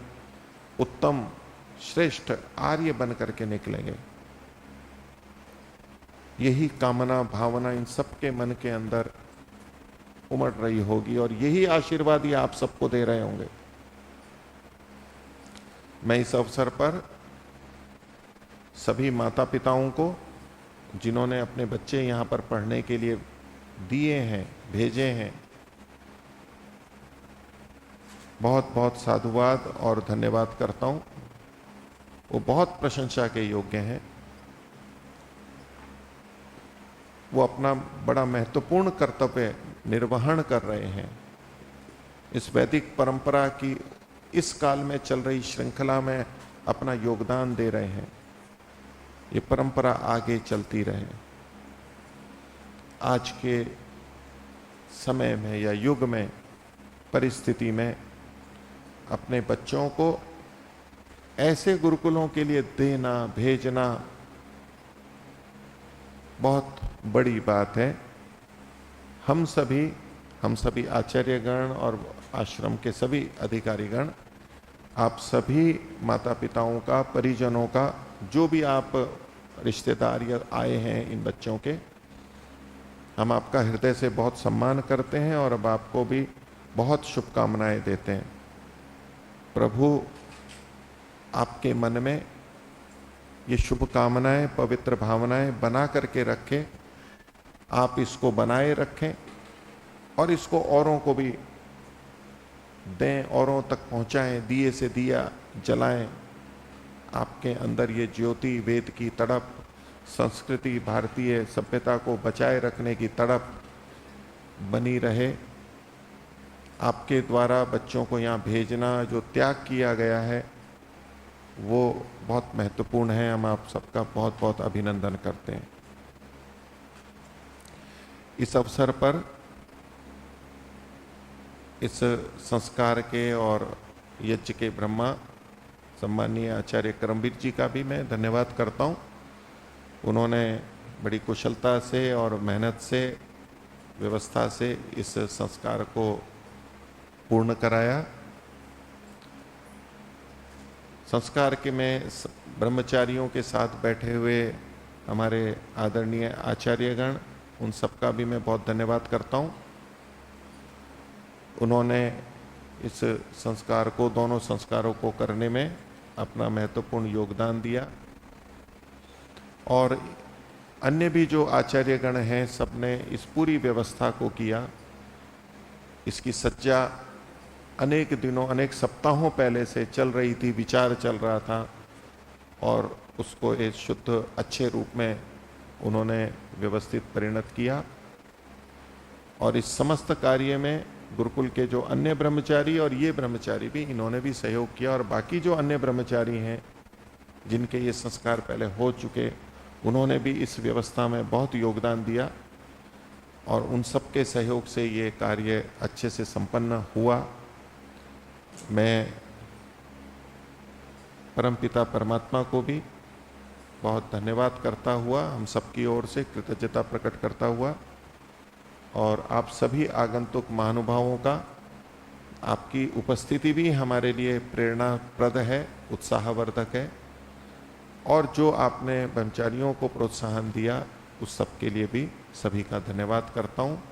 उत्तम, श्रेष्ठ आर्य बन करके निकलेंगे। यही कामना भावना इन सबके मन के अंदर उमड़ रही होगी, और यही आशीर्वाद ये आप सबको दे रहे होंगे। मैं इस अवसर पर सभी माता पिताओं को जिन्होंने अपने बच्चे यहाँ पर पढ़ने के लिए दिए हैं, भेजे हैं, बहुत बहुत साधुवाद और धन्यवाद करता हूँ। वो बहुत प्रशंसा के योग्य हैं। वो अपना बड़ा महत्वपूर्ण कर्तव्य निर्वहन कर रहे हैं। इस वैदिक परंपरा की इस काल में चल रही श्रृंखला में अपना योगदान दे रहे हैं। ये परंपरा आगे चलती रहे। आज के समय में या युग में, परिस्थिति में अपने बच्चों को ऐसे गुरुकुलों के लिए देना, भेजना बहुत बड़ी बात है। हम सभी आचार्यगण और आश्रम के सभी अधिकारीगण, आप सभी माता पिताओं का, परिजनों का, जो भी आप रिश्तेदार या आए हैं इन बच्चों के, हम आपका हृदय से बहुत सम्मान करते हैं और अब आपको भी बहुत शुभकामनाएं देते हैं। प्रभु आपके मन में ये शुभकामनाएं, पवित्र भावनाएं बना करके रखें। आप इसको बनाए रखें और इसको औरों को भी दें, औरों तक पहुंचाएं, दिए से दिया जलाएं। आपके अंदर ये ज्योति, वेद की तड़प, संस्कृति, भारतीय सभ्यता को बचाए रखने की तड़प बनी रहे। आपके द्वारा बच्चों को यहाँ भेजना, जो त्याग किया गया है, वो बहुत महत्वपूर्ण है। हम आप सबका बहुत बहुत अभिनंदन करते हैं। इस अवसर पर इस संस्कार के और यज्ञ के ब्रह्मा सम्मानीय आचार्य करमवीर जी का भी मैं धन्यवाद करता हूँ। उन्होंने बड़ी कुशलता से और मेहनत से, व्यवस्था से इस संस्कार को पूर्ण कराया। संस्कार के में ब्रह्मचारियों के साथ बैठे हुए हमारे आदरणीय आचार्यगण, उन सबका भी मैं बहुत धन्यवाद करता हूँ। उन्होंने इस संस्कार को, दोनों संस्कारों को करने में अपना महत्वपूर्ण योगदान दिया। और अन्य भी जो आचार्यगण हैं, सबने इस पूरी व्यवस्था को किया। इसकी सज्जा अनेक दिनों, अनेक सप्ताहों पहले से चल रही थी, विचार चल रहा था और उसको एक शुद्ध अच्छे रूप में उन्होंने व्यवस्थित परिणत किया। और इस समस्त कार्य में गुरुकुल के जो अन्य ब्रह्मचारी और ये ब्रह्मचारी भी, इन्होंने भी सहयोग किया। और बाकी जो अन्य ब्रह्मचारी हैं जिनके ये संस्कार पहले हो चुके, उन्होंने भी इस व्यवस्था में बहुत योगदान दिया और उन सबके सहयोग से ये कार्य अच्छे से संपन्न हुआ। मैं परमपिता परमात्मा को भी बहुत धन्यवाद करता हुआ, हम सबकी ओर से कृतज्ञता प्रकट करता हुआ, और आप सभी आगंतुक महानुभावों का, आपकी उपस्थिति भी हमारे लिए प्रेरणाप्रद है, उत्साहवर्धक है। और जो आपने ब्रह्मचारियों को प्रोत्साहन दिया, उस सब के लिए भी सभी का धन्यवाद करता हूँ।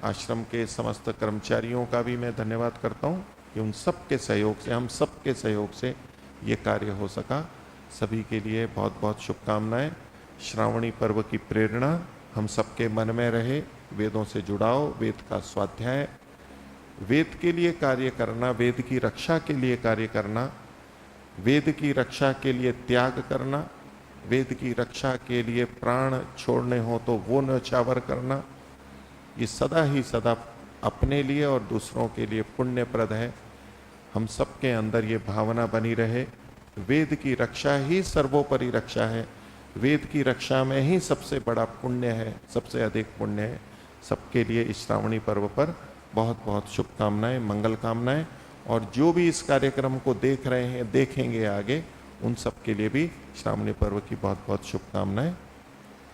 आश्रम के समस्त कर्मचारियों का भी मैं धन्यवाद करता हूँ कि उन सब के सहयोग से, हम सब के सहयोग से ये कार्य हो सका। सभी के लिए बहुत बहुत शुभकामनाएं। श्रावणी पर्व की प्रेरणा हम सबके मन में रहे। वेदों से जुड़ाव, वेद का स्वाध्याय, वेद के लिए कार्य करना, वेद की रक्षा के लिए कार्य करना, वेद की रक्षा के लिए त्याग करना, वेद की रक्षा के लिए प्राण छोड़ने हो तो वो न्यौछावर करना, ये सदा ही सदा अपने लिए और दूसरों के लिए पुण्यप्रद है। हम सबके अंदर ये भावना बनी रहे। वेद की रक्षा ही सर्वोपरि रक्षा है। वेद की रक्षा में ही सबसे बड़ा पुण्य है, सबसे अधिक पुण्य है। सबके लिए इस श्रावणी पर्व पर बहुत बहुत शुभकामनाएं, मंगल कामनाएं। और जो भी इस कार्यक्रम को देख रहे हैं, देखेंगे आगे, उन सब के लिए भी श्रावणी पर्व की बहुत बहुत शुभकामनाएं।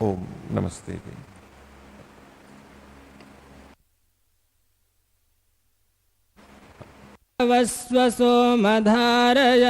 ओम नमस्ते जी। वस्वसोमधारय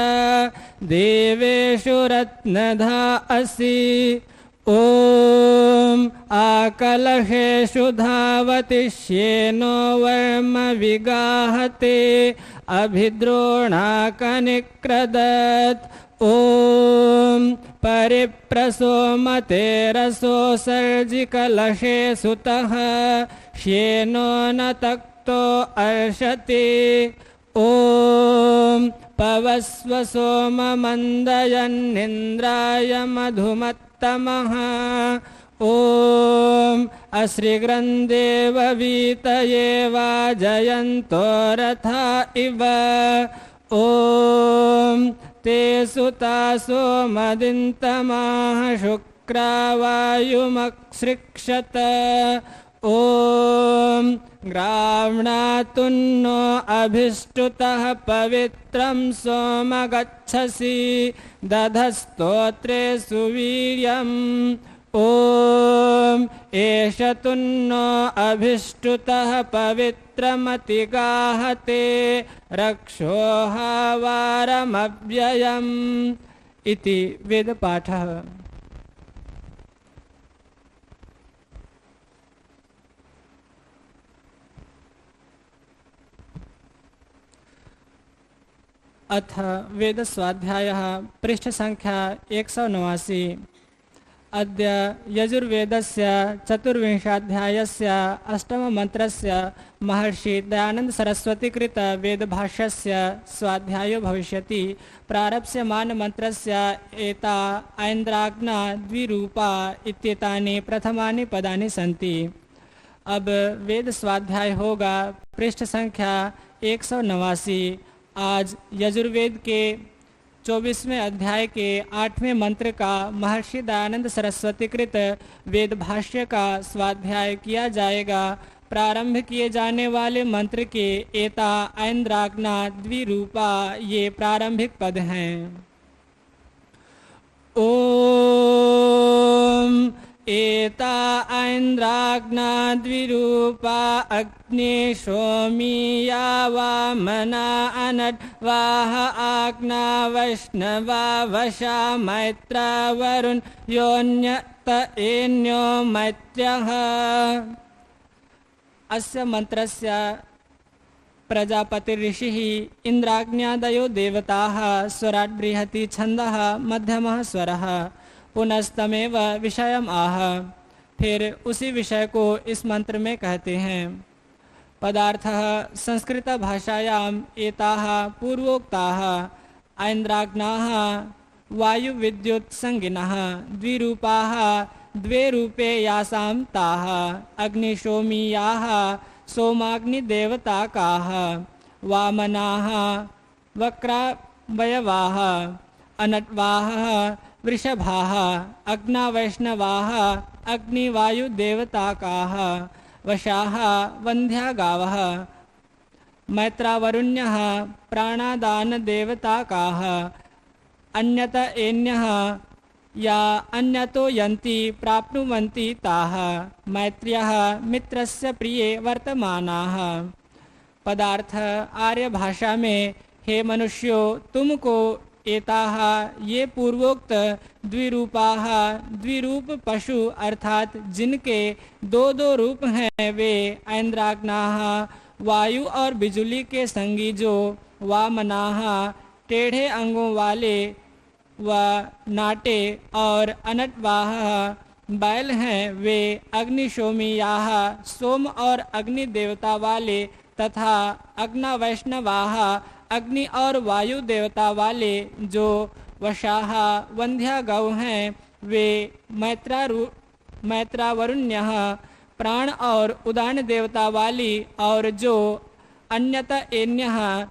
देवेषु रत्नधा असि। ॐ आकलहेषु धावति श्येनो वर्म विगाहते अभिद्रोणाकनिक्रदत्। ॐ परिप्रसोमते रसोऽसर्जिकलशे सुतः श्येनो न तक्तो अर्षति। ॐ पवस्व सोममन्दयन्निन्द्राय मधुमत्तमः। ॐ अश्रीग्रन्देववीतये वाजयन्तो रथा इव ॐ ते सुतासो मदिन्तमाः शुक्रावायुमक्षृक्षत ॐ ग्रावणातुन्नो अभिष्टुतः पवित्रं सोमगच्छसि दधस्तोत्रे सुवीर्यम् ॐ एष तुन्नो अभिष्टुतः पवित्रमतिगाहते रक्षोहावारमव्ययम् इति वेदपाठः। अथ वेदस्वाध्यायः पृष्ठ संख्या 189। अद्य यजुर्वेदस्य चतुर्विंशाध्यायस्य अष्टममन्त्रस्य महर्षि दयानंद सरस्वती कृत वेदभाष्यस्य स्वाध्यायो भविष्यति। प्रारप्स्यमानमन्त्रस्य एता ऐन्द्राग्ना द्विरूपा इत्येतानि प्रथमानि पदानि सन्ति। अब वेद स्वाध्याय होगा पृष्ठ संख्या 189। आज यजुर्वेद के 24वें अध्याय के 8वें मंत्र का महर्षि दयानंद सरस्वती कृत वेद भाष्य का स्वाध्याय किया जाएगा। प्रारंभ किए जाने वाले मंत्र के एता ऐन्द्राग्ना द्विरूपा ये प्रारंभिक पद हैं। ओम एता ऐन्द्राग्ना द्विरूपा अग्नि सोमी या वामना अनड्वाह आग्ना वैष्णवा वशा मैत्रा वरुण योन्यत एन्यो मैत्र्यः। अस्य मंत्रस्य प्रजापति ऋषिः इंद्राग्न्यादयो देवताः स्वराट् बृहति छन्दः मध्यमः स्वरः पुनस्तमेव विषयम आह। फिर उसी विषय को इस मंत्र में कहते हैं। पदार्थः संस्कृत भाषायाम एताः पूर्वोक्ताः ऐन्द्राग्नाः वायु विद्युत संगिनः द्विरूपाः द्वे रूपे यासां ताः अग्निशोमीयाः सोमाग्निदेवताकाः वामनाः वक्रावयवाः अनट्वाः वृषभाः अग्नावैष्णवाः अग्निवायुदेवताकाः वशाः वन्ध्यागावः मैत्रावरुण्यः प्राणादानदेवताकाः अन्यत एन्यः या अन्यतो यन्ति प्राप्नुवन्ति ताः मैत्र्यः मित्रस्य प्रिये वर्तमानाः। पदार्थ आर्य भाषा में हे मनुष्यो तुमको एताः ये पूर्वोक्त द्विरूपाः द्विरूप पशु अर्थात जिनके दो दो रूप हैं वे ऐन्द्राग्नाः वायु और बिजुली के संगी जो वामनाः टेढ़े अंगों वाले व नाटे और अनटवाह बैल हैं वे अग्निशोमीयाः सोम और अग्नि देवता वाले तथा अग्ना वैष्णवाः अग्नि और वायु देवता वाले जो वशाह वंध्या गौ हैं वे मैत्रावरुण्यः प्राण और उदान देवता वाली और जो अन्यत एन्यः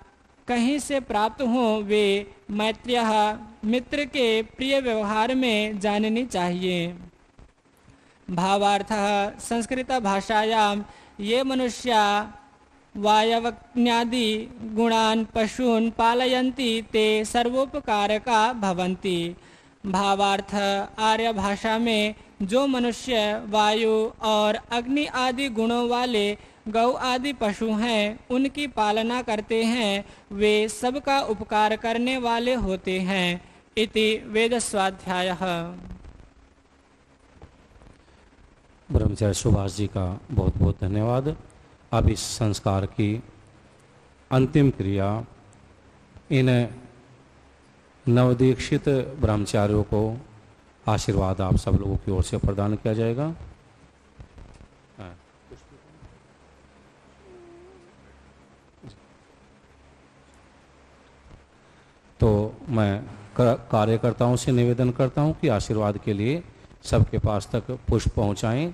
कहीं से प्राप्त हों वे मैत्र्यः मित्र के प्रिय व्यवहार में जाननी चाहिए। भावार्थः संस्कृत भाषायां ये मनुष्या वायवज्ञादि गुणान् पशून् पालयन्ति ते सर्वोपकारका भवन्ति। भावार्थ आर्य भाषा में जो मनुष्य वायु और अग्नि आदि गुणों वाले गौ आदि पशु हैं उनकी पालना करते हैं वे सबका उपकार करने वाले होते हैं। इति वेद स्वाध्यायः। ब्रह्मचारी सुभाष जी का बहुत बहुत धन्यवाद। अब इस संस्कार की अंतिम क्रिया इन नवदीक्षित ब्रह्मचारियों को आशीर्वाद आप सब लोगों की ओर से प्रदान किया जाएगा। तो मैं कार्यकर्ताओं से निवेदन करता हूं कि आशीर्वाद के लिए सबके पास तक पुष्प पहुंचाएं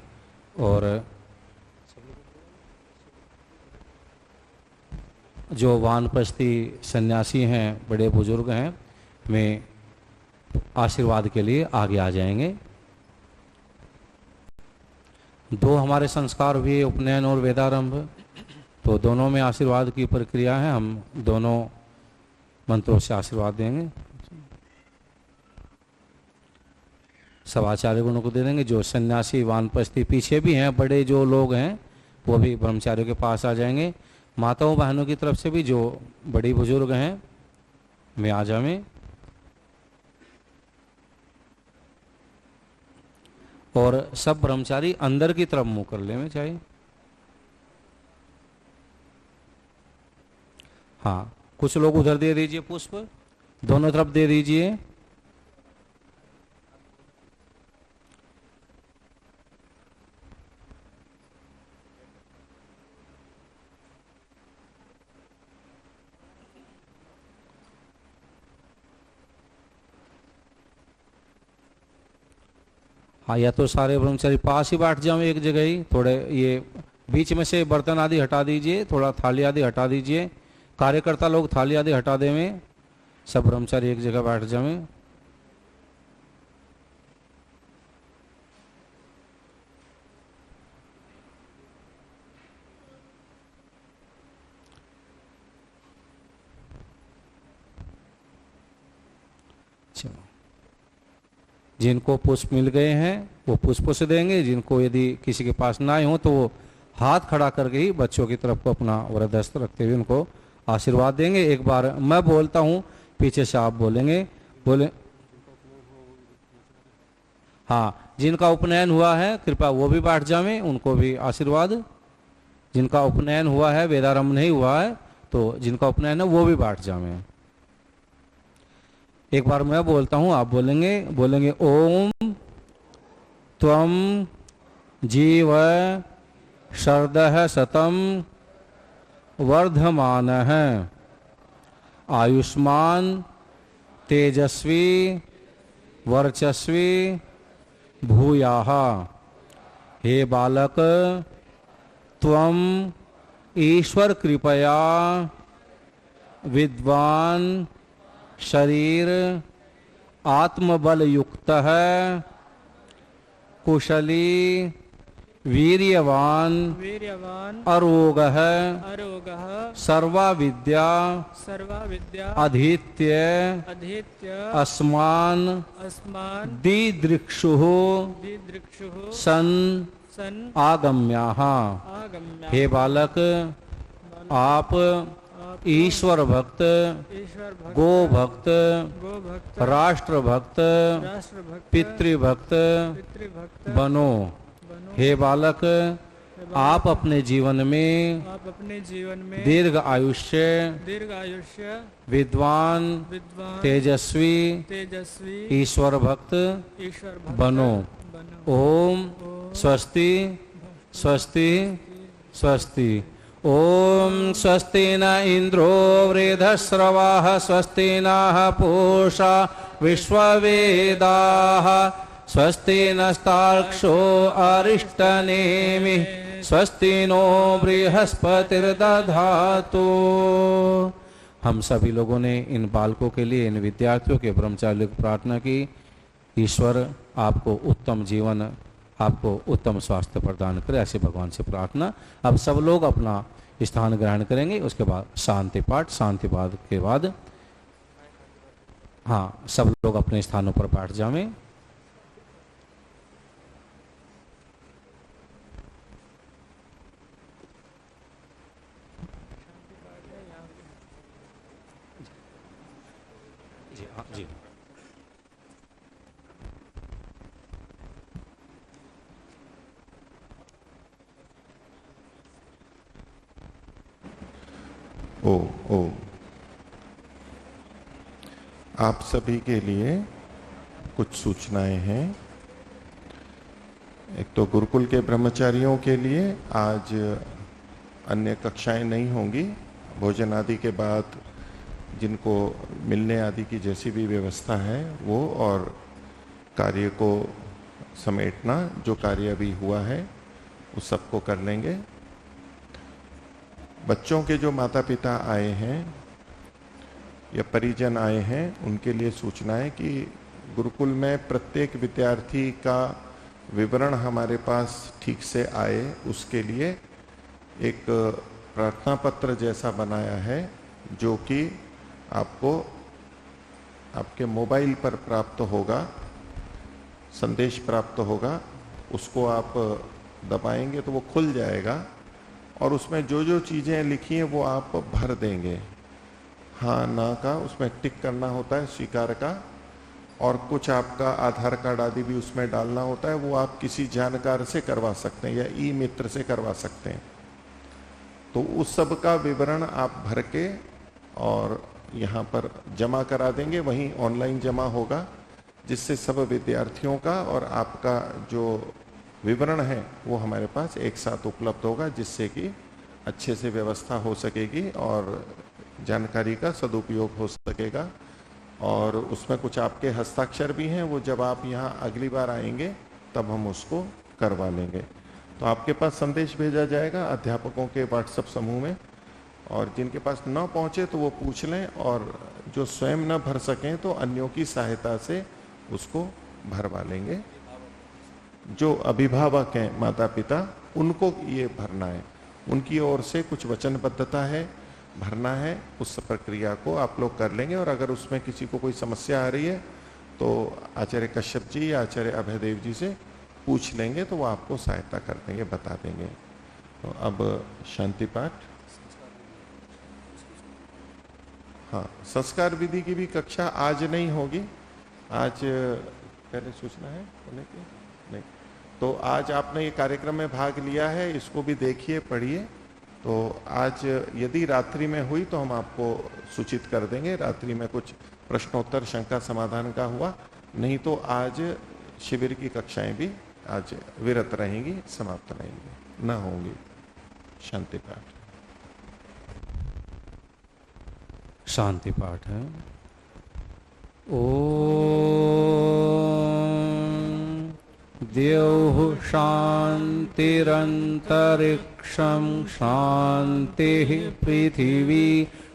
और जो वानप्रस्थी सन्यासी हैं, बड़े बुजुर्ग हैं, वे आशीर्वाद के लिए आगे आ जाएंगे। दो हमारे संस्कार हुए, उपनयन और वेदारंभ, तो दोनों में आशीर्वाद की प्रक्रिया है। हम दोनों मंत्रों से आशीर्वाद देंगे। सब आचार्य गुणों को दे देंगे। जो सन्यासी वानप्रस्थी पीछे भी हैं, बड़े जो लोग हैं, वो भी ब्रह्मचारियों के पास आ जाएंगे। माताओं बहनों की तरफ से भी जो बड़ी बुजुर्ग हैं, वे आ जाएं। और सब ब्रह्मचारी अंदर की तरफ मुंह कर लें चाहिए। हाँ, कुछ लोग उधर दे दीजिए पुष्प, दोनों तरफ दे दीजिए। हाँ, या तो सारे ब्रह्मचारी पास ही बैठ जाओ एक जगह ही। थोड़े ये बीच में से बर्तन आदि हटा दीजिए, थोड़ा थाली आदि हटा दीजिए। कार्यकर्ता लोग थाली आदि हटा देवें, सब ब्रह्मचारी एक जगह बैठ जाएं। चलो, जिनको पुष्प मिल गए हैं वो पुष्पों से देंगे। जिनको यदि किसी के पास ना हो तो वो हाथ खड़ा करके ही बच्चों की तरफ को अपना वरदहस्त रखते हुए उनको आशीर्वाद देंगे। एक बार मैं बोलता हूँ, पीछे से आप बोलेंगे। बोले हाँ, जिनका उपनयन हुआ है कृपया वो भी बैठ जाएं, उनको भी आशीर्वाद। जिनका उपनयन हुआ है, वेदारंभ नहीं हुआ है, तो जिनका उपनयन है वो भी बैठ जाएं। एक बार मैं बोलता हूं, आप बोलेंगे ओम त्वम जीव शरदः शतम वर्धमानः आयुष्मान तेजस्वी वर्चस्वी भूयाः। हे बालक, त्वम ईश्वर कृपया विद्वान शरीर आत्मबल युक्त है, कुशली वीर्यवान अरोग है, सर्वा विद्या अधीत्य अस्मान दिदृक्षु सन आगम्याः। हे बालक, आप ईश्वर भक्त, गो भक्त, राष्ट्र भक्त, पितृभक्त बनो। हे बालक, आप अपने जीवन में दीर्घ आयुष्य विद्वान तेजस्वी ईश्वर भक्त बनो। ओम स्वस्ति स्वस्ति स्वस्ति। ओम स्वस्ति न इंद्रो वृद्धश्रवाः स्वस्ति नः पूषा विश्ववेदाः स्वस्ति नस्तार्क्ष्यो अरिष्टनेमिः स्वस्ति नो बृहस्पतिर्दधातु। हम सभी लोगों ने इन बालकों के लिए, इन विद्यार्थियों के, ब्रह्मचारियों की प्रार्थना की। ईश्वर आपको उत्तम जीवन, आपको उत्तम स्वास्थ्य प्रदान करे, ऐसे भगवान से प्रार्थना। अब सब लोग अपना स्थान ग्रहण करेंगे। उसके बाद शांति पाठ, शांति पाठ के बाद हाँ, सब लोग अपने स्थानों पर बैठ जाएं। जी हाँ जी। ओ आप सभी के लिए कुछ सूचनाएं हैं। एक तो गुरुकुल के ब्रह्मचारियों के लिए आज अन्य कक्षाएं नहीं होंगी। भोजन आदि के बाद जिनको मिलने आदि की जैसी भी व्यवस्था है वो, और कार्य को समेटना, जो कार्य अभी हुआ है उस सबको कर लेंगे। बच्चों के जो माता पिता आए हैं या परिजन आए हैं, उनके लिए सूचना है कि गुरुकुल में प्रत्येक विद्यार्थी का विवरण हमारे पास ठीक से आए, उसके लिए एक प्रार्थना पत्र जैसा बनाया है, जो कि आपको आपके मोबाइल पर प्राप्त होगा, संदेश प्राप्त होगा। उसको आप दबाएंगे तो वो खुल जाएगा और उसमें जो जो चीज़ें लिखी हैं वो आप भर देंगे। हाँ ना का उसमें टिक करना होता है, स्वीकार का, और कुछ आपका आधार कार्ड आदि भी उसमें डालना होता है। वो आप किसी जानकार से करवा सकते हैं या ई मित्र से करवा सकते हैं। तो उस सब का विवरण आप भर के और यहाँ पर जमा करा देंगे, वहीं ऑनलाइन जमा होगा, जिससे सब विद्यार्थियों का और आपका जो विवरण है वो हमारे पास एक साथ उपलब्ध होगा, जिससे कि अच्छे से व्यवस्था हो सकेगी और जानकारी का सदुपयोग हो सकेगा। और उसमें कुछ आपके हस्ताक्षर भी हैं, वो जब आप यहाँ अगली बार आएंगे तब हम उसको करवा लेंगे। तो आपके पास संदेश भेजा जाएगा अध्यापकों के व्हाट्सएप समूह में, और जिनके पास न पहुँचे तो वो पूछ लें, और जो स्वयं न भर सकें तो अन्यों की सहायता से उसको भरवा लेंगे। जो अभिभावक हैं, माता पिता, उनको ये भरना है, उनकी ओर से कुछ वचनबद्धता है, भरना है। उस प्रक्रिया को आप लोग कर लेंगे। और अगर उसमें किसी को कोई समस्या आ रही है तो आचार्य कश्यप जी या आचार्य अभयदेव जी से पूछ लेंगे, तो वो आपको सहायता कर देंगे, बता देंगे। तो अब शांति पाठ। हाँ, संस्कार विधि की भी कक्षा आज नहीं होगी। आज पहले सूचना है होने की नहीं, तो आज आपने ये कार्यक्रम में भाग लिया है, इसको भी देखिए, पढ़िए। तो आज यदि रात्रि में हुई तो हम आपको सूचित कर देंगे, रात्रि में कुछ प्रश्नोत्तर शंका समाधान का हुआ, नहीं तो आज शिविर की कक्षाएं भी आज विरत रहेंगी, समाप्त रहेंगी, न होंगी। शांति पाठ। शांति पाठ है। ओम द्यौः शान्तिरन्तरिक्षं शान्तिः पृथिवी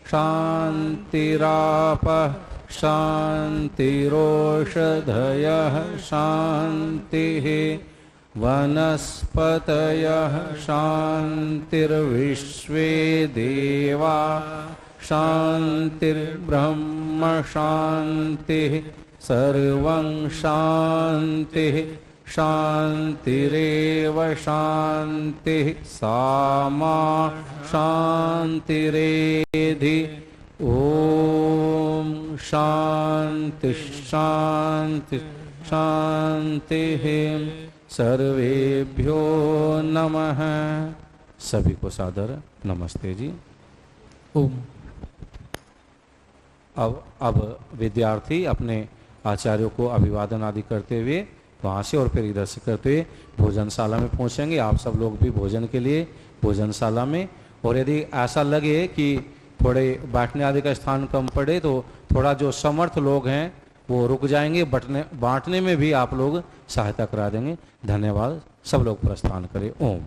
शान्तिरापः शान्तिरोषधयः शान्तिः वनस्पतयः शान्तिर्विश्वे देवा शान्तिर्ब्रह्म शान्तिः सर्वं शान्तिः शान्तिरेव शान्तिः सामा शान्तिरेधि। ओम शान्ति शान्ति शान्तिः। सर्वेभ्यो नमः। सभी को सादर नमस्ते जी। ओम। अब विद्यार्थी अपने आचार्यों को अभिवादन आदि करते हुए वहाँ से और फिर इधर से करते हुए भोजनशाला में पहुँचेंगे। आप सब लोग भी भोजन के लिए भोजनशाला में, और यदि ऐसा लगे कि थोड़े बैठने आदि का स्थान कम पड़े तो थोड़ा जो समर्थ लोग हैं वो रुक जाएंगे, बांटने में भी आप लोग सहायता करा देंगे। धन्यवाद। सब लोग प्रस्थान करें। ओम।